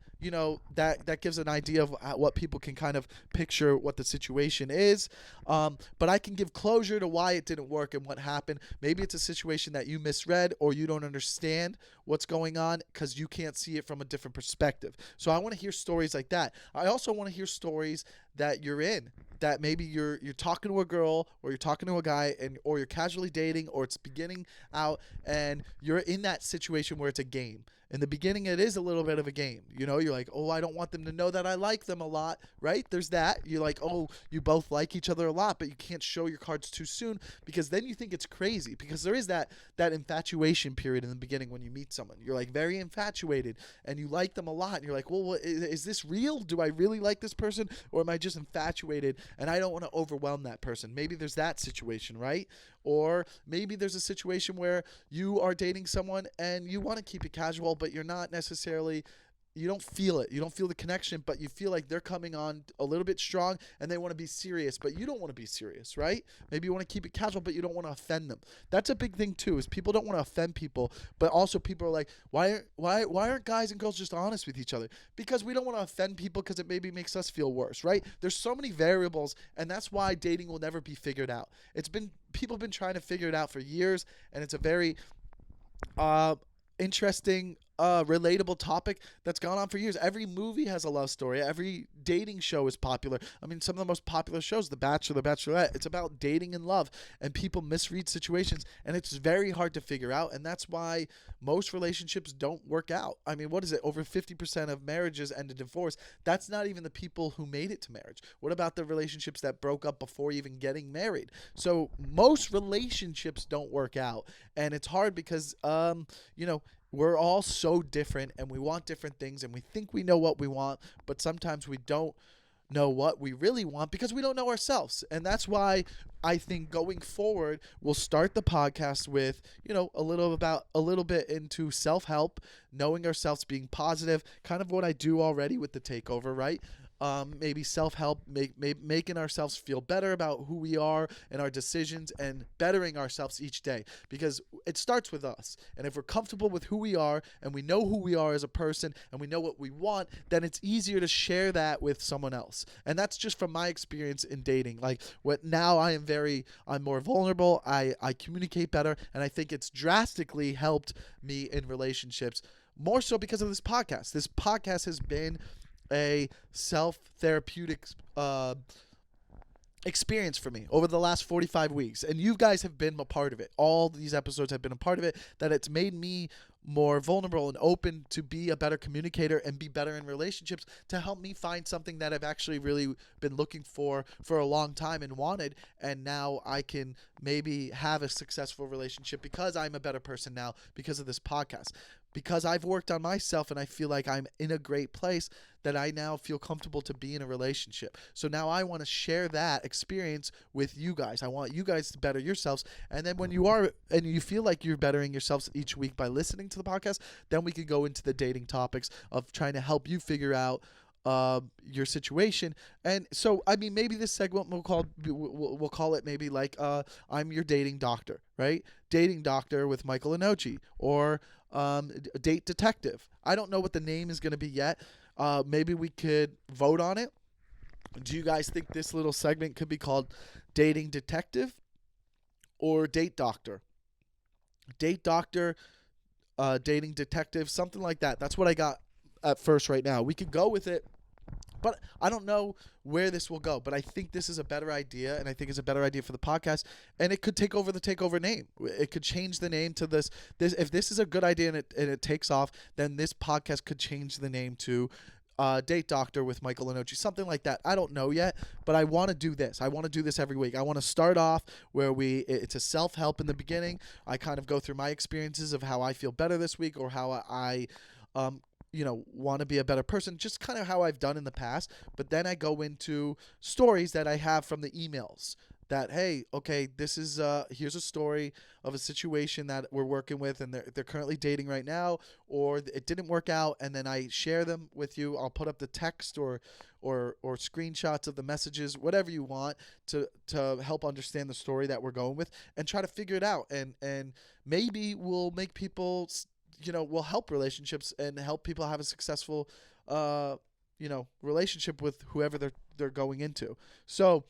that gives an idea of what people can kind of picture what the situation is. But I can give closure to why it didn't work and what happened. Maybe it's a situation that you misread or you don't understand what's going on because you can't see it from a different perspective. So I want to hear stories like that. I also want to hear stories that you're in, that maybe you're talking to a girl or you're talking to a guy, or you're casually dating, or it's beginning out and you're in that situation where it's a game. In the beginning, it is a little bit of a game. You're like, oh, I don't want them to know that I like them a lot, right? There's that. You're like, oh, you both like each other a lot, but you can't show your cards too soon because then you think it's crazy, because there is that infatuation period in the beginning when you meet someone. You're like very infatuated and you like them a lot. And you're like, well, is this real? Do I really like this person, or am I just infatuated and I don't want to overwhelm that person? Maybe there's that situation, right? Or maybe there's a situation where you are dating someone and you want to keep it casual, but you're not necessarily, you don't feel it. You don't feel the connection, but you feel like they're coming on a little bit strong and they want to be serious, but you don't want to be serious, right? Maybe you want to keep it casual, but you don't want to offend them. That's a big thing too, is people don't want to offend people, but also people are like, why aren't guys and girls just honest with each other? Because we don't want to offend people, because it maybe makes us feel worse, right? There's so many variables, and that's why dating will never be figured out. People have been trying to figure it out for years, and it's a very interesting, relatable topic that's gone on for years. Every movie has a love story. Every dating show is popular. I mean, some of the most popular shows, The Bachelor, The Bachelorette, it's about dating and love, and people misread situations, and it's very hard to figure out, and that's why most relationships don't work out. I mean, what is it? Over 50% of marriages end in divorce. That's not even the people who made it to marriage. What about the relationships that broke up before even getting married? So most relationships don't work out, and it's hard because, we're all so different and we want different things and we think we know what we want, but sometimes we don't know what we really want because we don't know ourselves. And that's why I think going forward, we'll start the podcast with, a little bit into self-help, knowing ourselves, being positive, kind of what I do already with the Takeover, right? Maybe self-help, making ourselves feel better about who we are and our decisions, and bettering ourselves each day, because it starts with us. And if we're comfortable with who we are and we know who we are as a person and we know what we want, then it's easier to share that with someone else. And that's just from my experience in dating. Like, now I'm more vulnerable. I communicate better, and I think it's drastically helped me in relationships, more so because of this podcast. This podcast has been a self-therapeutic experience for me over the last 45 weeks, and you guys have been a part of it. All these episodes have been a part of it, that it's made me more vulnerable and open to be a better communicator and be better in relationships, to help me find something that I've actually really been looking for a long time and wanted, and now I can maybe have a successful relationship because I'm a better person now because of this podcast. Because I've worked on myself and I feel like I'm in a great place, that I now feel comfortable to be in a relationship. So now I want to share that experience with you guys. I want you guys to better yourselves. And then when you are, and you feel like you're bettering yourselves each week by listening to the podcast, then we could go into the dating topics of trying to help you figure out your situation. And so, I mean, maybe this segment we'll call it maybe like I'm your dating doctor, right? Dating doctor with Michael Lenoci, or date detective. I don't know what the name is going to be yet. Maybe we could vote on it. Do you guys think this little segment could be called dating detective or date doctor? Date doctor, dating detective, something like that. That's what I got at first right now. We could go with it, but I don't know where this will go. But I think this is a better idea, and I think it's a better idea for the podcast. And it could take over the Takeover name. It could change the name to this. If this is a good idea and it takes off, then this podcast could change the name to Date Doctor with Michael Lenoci, something like that. I don't know yet, but I want to do this. I want to do this every week. I want to start off where it's a self-help in the beginning. I kind of go through my experiences of how I feel better this week, or how I want to be a better person, just kind of how I've done in the past. But then I go into stories that I have from the emails that, hey, okay, this is here's a story of a situation that we're working with, and they're currently dating right now, or it didn't work out, and then I share them with you. I'll put up the text or screenshots of the messages, whatever you want, to help understand the story that we're going with, and try to figure it out, and maybe we'll make people, we'll help relationships and help people have a successful relationship with whoever they're going into. So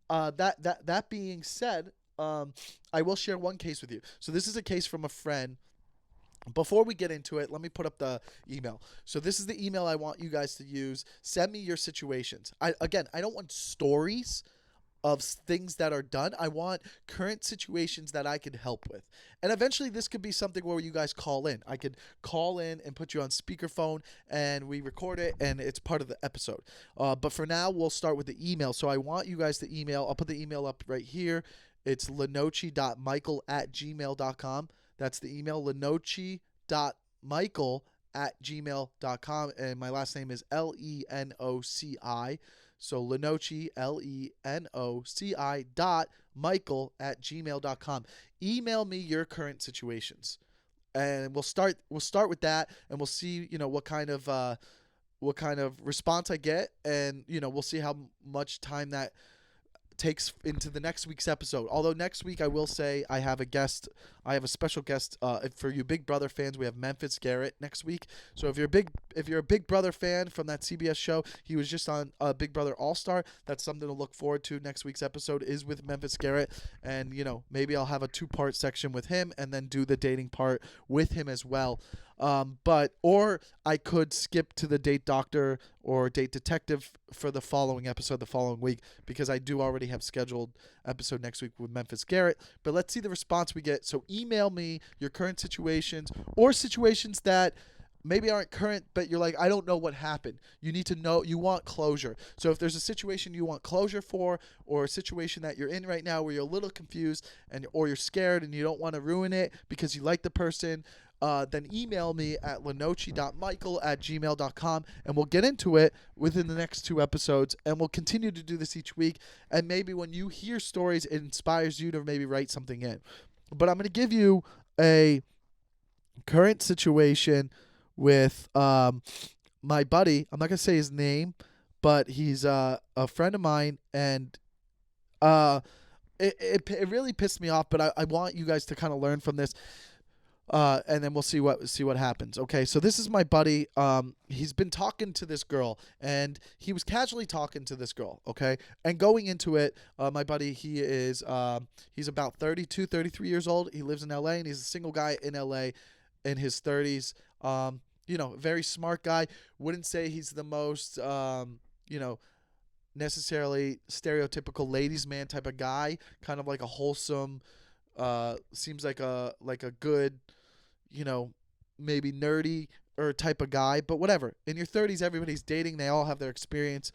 that being said, I will share one case with you. So this is a case from a friend. Before we get into it, let me put up the email. So this is the email I want you guys to use. Send me your situations. I don't want stories of things that are done. I want current situations that I could help with. And eventually this could be something where you guys call in. I could call in and put you on speakerphone, and we record it, and it's part of the episode. But for now, we'll start with the email. So I want you guys to email. I'll put the email up right here. It's Lenoci.Michael at gmail.com. That's the email, Lenoci.Michael@gmail.com. And my last name is Lenoci. So Lenoci, Lenoci.Michael@gmail.com. Email me your current situations, and we'll start with that, and we'll see what kind of response I get, and we'll see how much time that takes into the next week's episode. Although next week I will say I have a special guest for you Big Brother fans. We have Memphis Garrett next week. So if you're a Big Brother fan from that CBS show, he was just on Big Brother All-Star. That's something to look forward to. Next week's episode is with Memphis Garrett, and maybe I'll have a 2-part section with him and then do the dating part with him as well. Or I could skip to the date doctor or date detective for the following episode the following week, because I do already have scheduled episode next week with Memphis Garrett. But let's see the response we get. So email me your current situations, or situations that maybe aren't current, but you're like, I don't know what happened. You need to know, you want closure. So if there's a situation you want closure for, or a situation that you're in right now where you're a little confused or you're scared and you don't want to ruin it because you like the person, then email me at Lenoci.Michael@gmail.com, and we'll get into it within the next 2 episodes, and we'll continue to do this each week. And maybe when you hear stories, it inspires you to maybe write something in. But I'm going to give you a current situation with my buddy. I'm not going to say his name, but he's a friend of mine, and it really pissed me off, but I want you guys to kind of learn from this. And then we'll see what happens. Okay, so this is my buddy. He's been talking to this girl, and he was casually talking to this girl. Okay, and going into it, my buddy, he's about 32, 33 years old. He lives in LA, and he's a single guy in LA in his 30s. Very smart guy. Wouldn't say he's the most necessarily stereotypical ladies man type of guy. Kind of like a wholesome, seems like a good, maybe nerdy or type of guy, but whatever. In your 30s, everybody's dating. They all have their experience.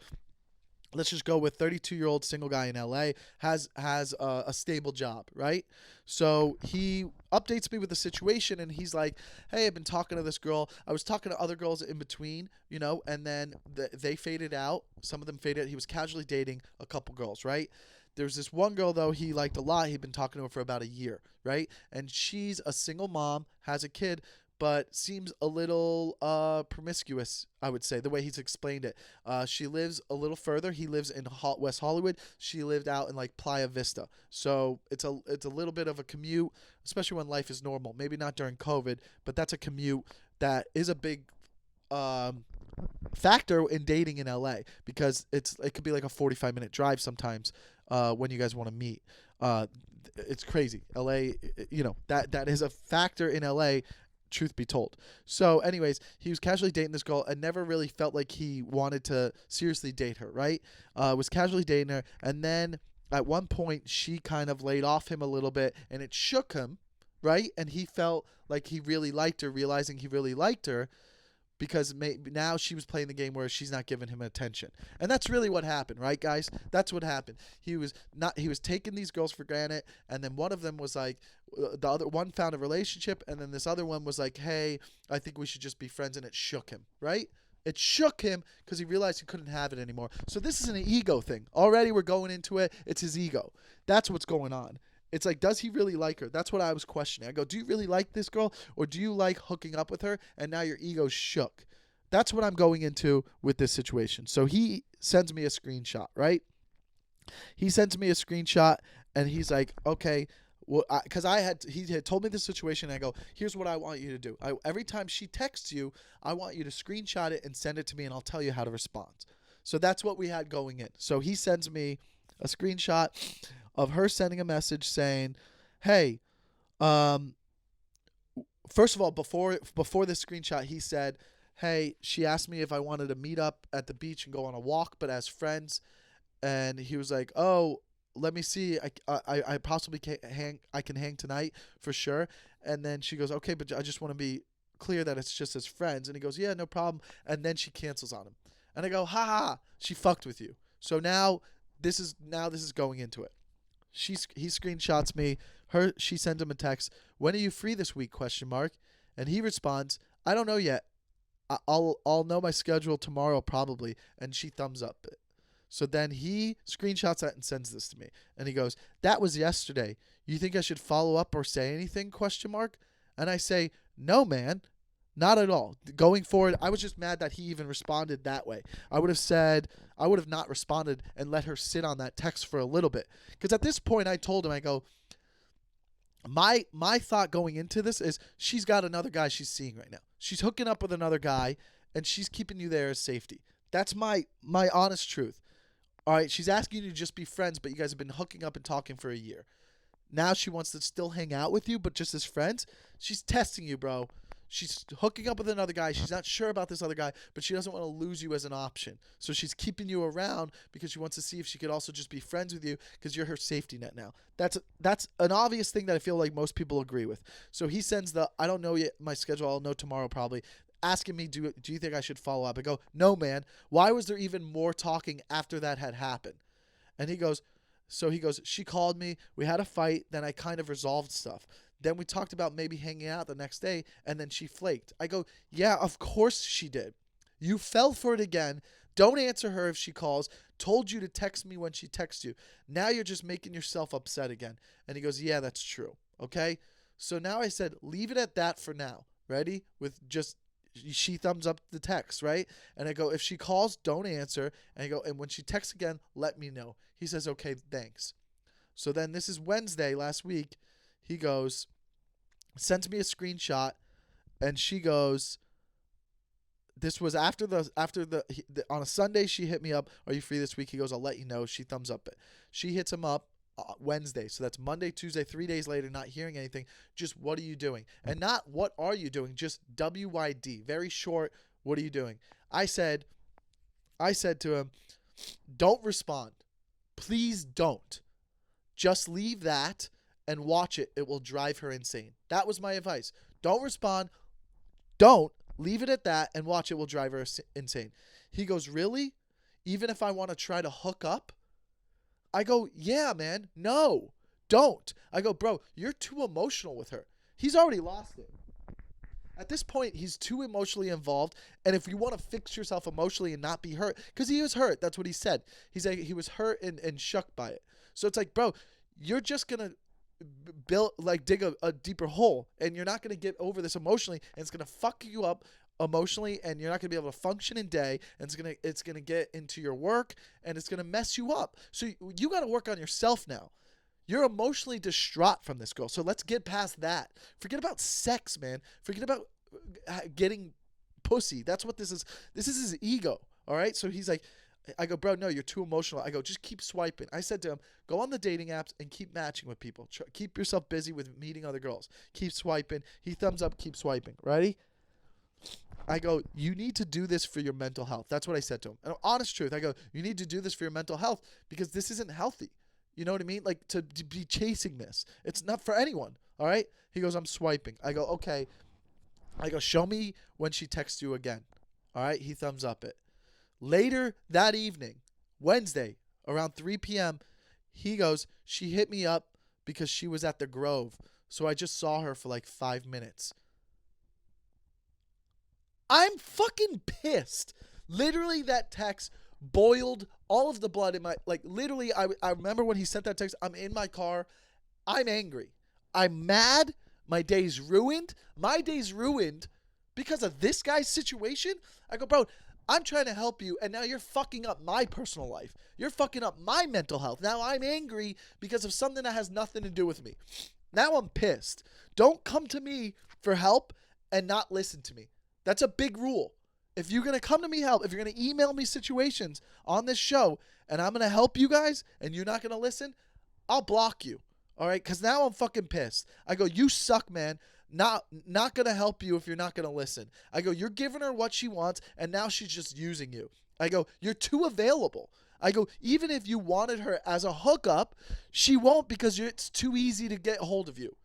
Let's just go with 32-year-old single guy in LA, has a stable job, right? So he updates me with the situation, and he's like, hey, I've been talking to this girl. I was talking to other girls in between, and then they faded out. Some of them faded. He was casually dating a couple girls, right? There's this one girl, though, he liked a lot. He'd been talking to her for about a year, right? And she's a single mom, has a kid, but seems a little promiscuous, I would say, the way he's explained it. She lives a little further. He lives in West Hollywood. She lived out in like Playa Vista. So it's a little bit of a commute, especially when life is normal. Maybe not during COVID, but that's a commute that is a big factor in dating in LA, because it could be like a 45-minute drive sometimes when you guys want to meet. It's crazy. LA, that is a factor in LA, truth be told. So anyways, he was casually dating this girl and never really felt like he wanted to seriously date her, right? Was casually dating her, and then at one point she kind of laid off him a little bit, and it shook him, right? And he felt like he really liked her, realizing he really liked her, because now she was playing the game where she's not giving him attention. And that's really what happened, right, guys? That's what happened. He was taking these girls for granted, and then one of them was like, the other one found a relationship, and then this other one was like, hey, I think we should just be friends, and it shook him, right? It shook him because he realized he couldn't have it anymore. So this is an ego thing. Already we're going into it. It's his ego. That's what's going on. It's like, does he really like her? That's what I was questioning. I go, do you really like this girl, or do you like hooking up with her and now your ego's shook? That's what I'm going into with this situation. So he sends me a screenshot, right? He sends me a screenshot and he's like, okay, well, because he had told me the situation. And I go, here's what I want you to do. Every time she texts you, I want you to screenshot it and send it to me, and I'll tell you how to respond. So that's what we had going in. So he sends me a screenshot of her sending a message saying, hey, first of all, before this screenshot, he said, hey, she asked me if I wanted to meet up at the beach and go on a walk, but as friends. And he was like, oh, let me see. I possibly can hang. I can hang tonight for sure. And then she goes, okay, but I just want to be clear that it's just as friends. And he goes, yeah, no problem. And then she cancels on him. And I go, ha ha, she fucked with you. So now this is going into it. He screenshots me. She sends him a text. When are you free this week? ? And he responds, I don't know yet. I'll know my schedule tomorrow probably. And she thumbs up it. So then he screenshots that and sends this to me. And he goes, that was yesterday. You think I should follow up or say anything? ? And I say, no, man, not at all. Going forward, I was just mad that he even responded that way. I would have not responded and let her sit on that text for a little bit. Because at this point, I told him, I go, my thought going into this is she's got another guy she's seeing right now. She's hooking up with another guy, and she's keeping you there as safety. That's my honest truth. All right, she's asking you to just be friends, but you guys have been hooking up and talking for a year. Now she wants to still hang out with you, but just as friends. She's testing you, bro. She's hooking up with another guy. She's not sure about this other guy, but she doesn't want to lose you as an option. So she's keeping you around because she wants to see if she could also just be friends with you because you're her safety net now. That's an obvious thing that I feel like most people agree with. So he sends the, I don't know yet my schedule. I'll know tomorrow probably. Asking me, do you think I should follow up? I go, no, man. Why was there even more talking after that had happened? And he goes, she called me. We had a fight. Then I kind of resolved stuff. Then we talked about maybe hanging out the next day, and then she flaked. I go, yeah, of course she did. You fell for it again. Don't answer her if she calls. Told you to text me when she texts you. Now you're just making yourself upset again. And he goes, yeah, that's true. Okay? So now I said, leave it at that for now. Ready? With just... She thumbs up the text, right? And I go, if she calls, don't answer. And I go, and when she texts again, let me know. He says, okay, thanks. So then this is Wednesday last week. He goes, sends me a screenshot, and she goes, this was after on a Sunday, she hit me up, are you free this week? He goes, I'll let you know. She thumbs up it. She hits him up Wednesday. So that's Monday, Tuesday, 3 days later, not hearing anything. Just, what are you doing? And not, what are you doing? Just WYD. Very short, what are you doing? I said to him, don't respond. Please don't. Just leave that and watch it. It will drive her insane. That was my advice. Don't respond. Don't. Leave it at that and watch it will drive her insane. He goes, really? Even if I want to try to hook up? I go, yeah, man. No, don't. I go, bro, you're too emotional with her. He's already lost it. At this point, he's too emotionally involved. And if you want to fix yourself emotionally and not be hurt, because he was hurt. That's what he said. He's like, he was hurt and shook by it. So it's like, bro, you're just going to dig a deeper hole, and you're not going to get over this emotionally, and it's going to fuck you up emotionally, and you're not going to be able to function in day, and it's going to get into your work, and it's going to mess you up. So you got to work on yourself now. You're emotionally distraught from this girl. So let's get past that. Forget about sex, man. Forget about getting pussy. That's what this is. This is his ego. All right. So he's like, I go, bro, no, you're too emotional. I go, just keep swiping. I said to him, go on the dating apps and keep matching with people. Keep yourself busy with meeting other girls. Keep swiping. He thumbs up, keep swiping. Ready? I go, you need to do this for your mental health. That's what I said to him. And honest truth, I go, you need to do this for your mental health because this isn't healthy. You know what I mean? Like, to be chasing this. It's not for anyone. All right? He goes, I'm swiping. I go, okay. I go, show me when she texts you again. All right? He thumbs up it. Later that evening, Wednesday, around 3 p.m., he goes, she hit me up because she was at the Grove. So I just saw her for like 5 minutes. I'm fucking pissed. Literally, that text boiled all of the blood in my, like, literally, I remember when he sent that text. I'm in my car. I'm angry. I'm mad. My day's ruined. My day's ruined because of this guy's situation. I go, bro, I'm trying to help you, and now you're fucking up my personal life. You're fucking up my mental health. Now I'm angry because of something that has nothing to do with me. Now I'm pissed. Don't come to me for help and not listen to me. That's a big rule. If you're going to come to me help, if you're going to email me situations on this show and I'm going to help you guys and you're not going to listen, I'll block you. All right? Because now I'm fucking pissed. I go, you suck, man. Not going to help you if you're not going to listen. I go, you're giving her what she wants and now she's just using you. I go, you're too available. I go, even if you wanted her as a hookup, she won't because it's too easy to get a hold of you.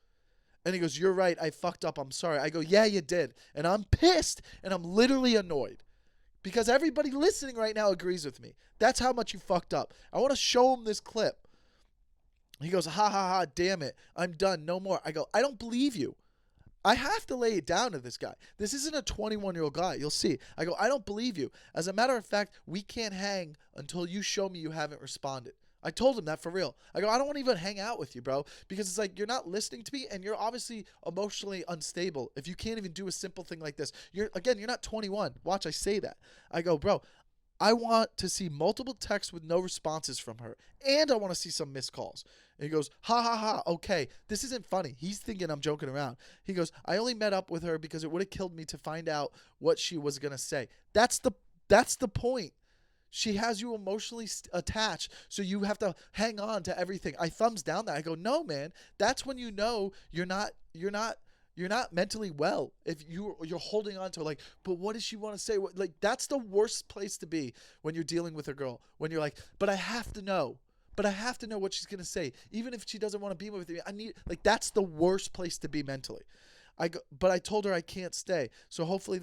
And he goes, you're right. I fucked up. I'm sorry. I go, yeah, you did. And I'm pissed and I'm literally annoyed because everybody listening right now agrees with me. That's how much you fucked up. I want to show him this clip. He goes, ha, ha, ha, damn it. I'm done. No more. I go, I don't believe you. I have to lay it down to this guy. This isn't a 21-year-old guy. You'll see. I go, I don't believe you. As a matter of fact, we can't hang until you show me you haven't responded. I told him that for real. I go, I don't want to even hang out with you, bro, because it's like you're not listening to me and you're obviously emotionally unstable if you can't even do a simple thing like this. You're not 21. Watch, I say that. I go, bro, I want to see multiple texts with no responses from her, and I want to see some missed calls. And he goes, ha, ha, ha, okay, this isn't funny. He's thinking I'm joking around. He goes, I only met up with her because it would have killed me to find out what she was going to say. That's the point. She has you emotionally attached, so you have to hang on to everything. I thumbs down that. I go, no, man. That's when you know you're not mentally well. If you're holding on to her, like, but what does she want to say? Like, that's the worst place to be when you're dealing with a girl. When you're like, but I have to know. But I have to know what she's gonna say, even if she doesn't want to be with me. That's the worst place to be mentally. But I told her I can't stay. So hopefully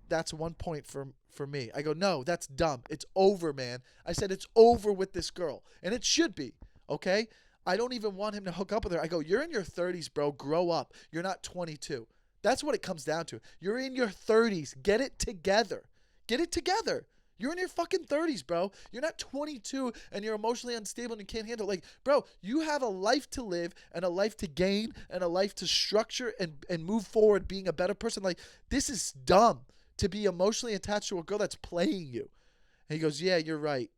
that's 1 point for me. I go, no, that's dumb. It's over, man. I said it's over with this girl, and it should be. Okay. I don't even want him to hook up with her. I go, you're in your 30s, bro. Grow up. You're not 22. That's what it comes down to. You're in your 30s. Get it together. Get it together. You're in your fucking 30s, bro. You're not 22 and you're emotionally unstable and you can't handle it. Like, bro, you have a life to live and a life to gain and a life to structure and move forward being a better person. Like, this is dumb to be emotionally attached to a girl that's playing you. And he goes, yeah, you're right.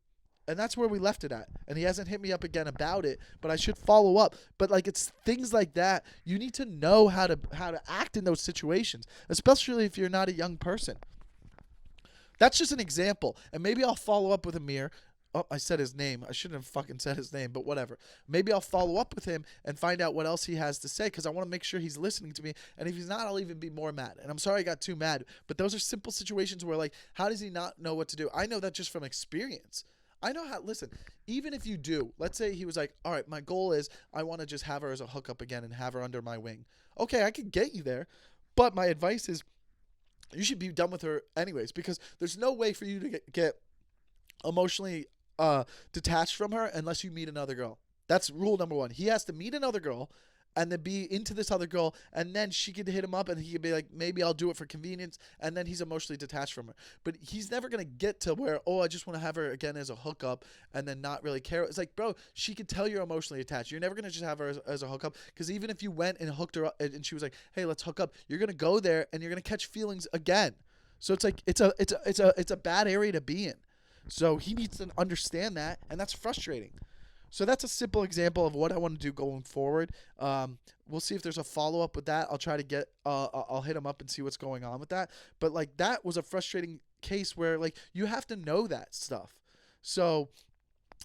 And that's where we left it at. And he hasn't hit me up again about it, but I should follow up. But like, it's things like that. You need to know how to act in those situations, especially if you're not a young person. That's just an example. And maybe I'll follow up with Amiee. Oh, I said his name. I shouldn't have fucking said his name, but whatever. Maybe I'll follow up with him and find out what else he has to say because I want to make sure he's listening to me. And if he's not, I'll even be more mad. And I'm sorry I got too mad. But those are simple situations where, like, how does he not know what to do? I know that just from experience. I know how, listen, even if you do, let's say he was like, all right, my goal is I want to just have her as a hookup again and have her under my wing. Okay, I can get you there. But my advice is, you should be done with her anyways because there's no way for you to get emotionally detached from her unless you meet another girl. That's rule number one. He has to meet another girl and then be into this other girl, and then she could hit him up and he could be like, maybe I'll do it for convenience, and then he's emotionally detached from her. But he's never going to get to where, oh, I just want to have her again as a hookup and then not really care. It's like, bro, she could tell you're emotionally attached. You're never going to just have her as a hookup because even if you went and hooked her up and she was like, hey, let's hook up, you're going to go there and you're going to catch feelings again. So it's like it's a bad area to be in. So he needs to understand that, and that's frustrating. So that's a simple example of what I want to do going forward. We'll see if there's a follow-up with that. I'll try to get I'll hit him up and see what's going on with that. But, like, that was a frustrating case where, like, you have to know that stuff. So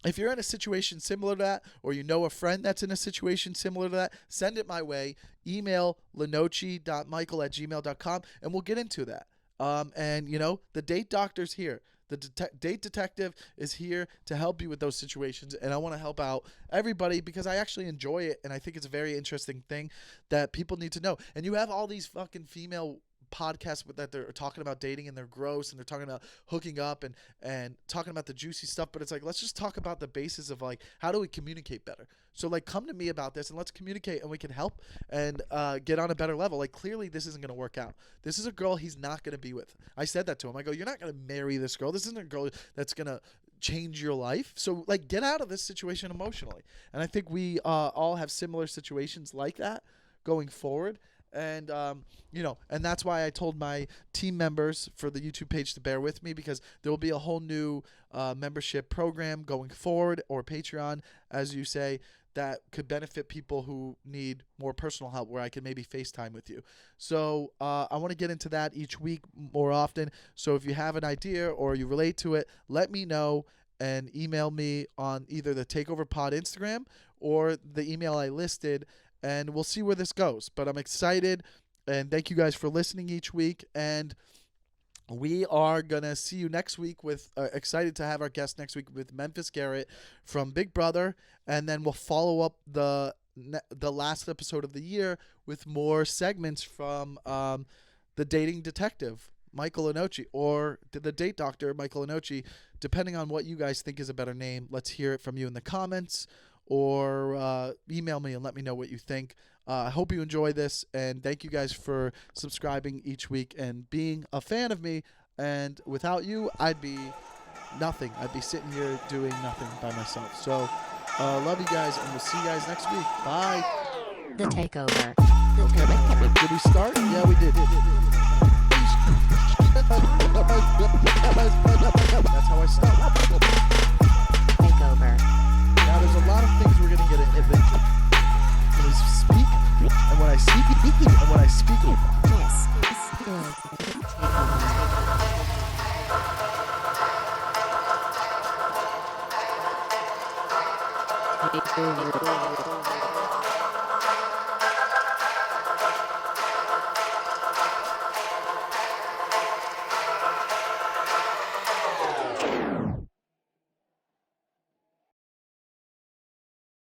if you're in a situation similar to that, or you know a friend that's in a situation similar to that, send it my way. Email Lenoci.Michael@gmail.com, and we'll get into that. And, you know, the date doctor's here. The date detective is here to help you with those situations, and I want to help out everybody because I actually enjoy it, and I think it's a very interesting thing that people need to know. And you have all these fucking female podcasts that they're talking about dating and they're gross and they're talking about hooking up and talking about the juicy stuff, but it's like, let's just talk about the basis of like, how do we communicate better? So like, come to me about this and let's communicate and we can help and get on a better level. Like, clearly this isn't going to work out. This is a girl he's not going to be with. I said that to him. I go, you're not going to marry this girl. This isn't a girl that's going to change your life. So like, get out of this situation emotionally. And I think we all have similar situations like that going forward. And, and that's why I told my team members for the YouTube page to bear with me, because there will be a whole new membership program going forward, or Patreon, as you say, that could benefit people who need more personal help, where I can maybe FaceTime with you. So I want to get into that each week more often. So if you have an idea or you relate to it, let me know and email me on either the Takeover Pod Instagram or the email I listed, and we'll see where this goes. But I'm excited, and thank you guys for listening each week. And we are going to see you next week with, excited to have our guest next week with Memphis Garrett from Big Brother. And then we'll follow up the last episode of the year with more segments from the dating detective, Michael Lenoci, or the date doctor, Michael Lenoci, depending on what you guys think is a better name. Let's hear it from you in the comments, or email me and let me know what you think. I hope you enjoy this, and thank you guys for subscribing each week and being a fan of me. And without you, I'd be nothing. I'd be sitting here doing nothing by myself. So love you guys, and we'll see you guys next week. Bye. The Takeover. Okay. Did we start? Yeah, we did. That's how I start. Takeover. Now, there's a lot of things we're going to get into. When I speak, and when I speak, and when I speak. This is the Takeover. Takeover.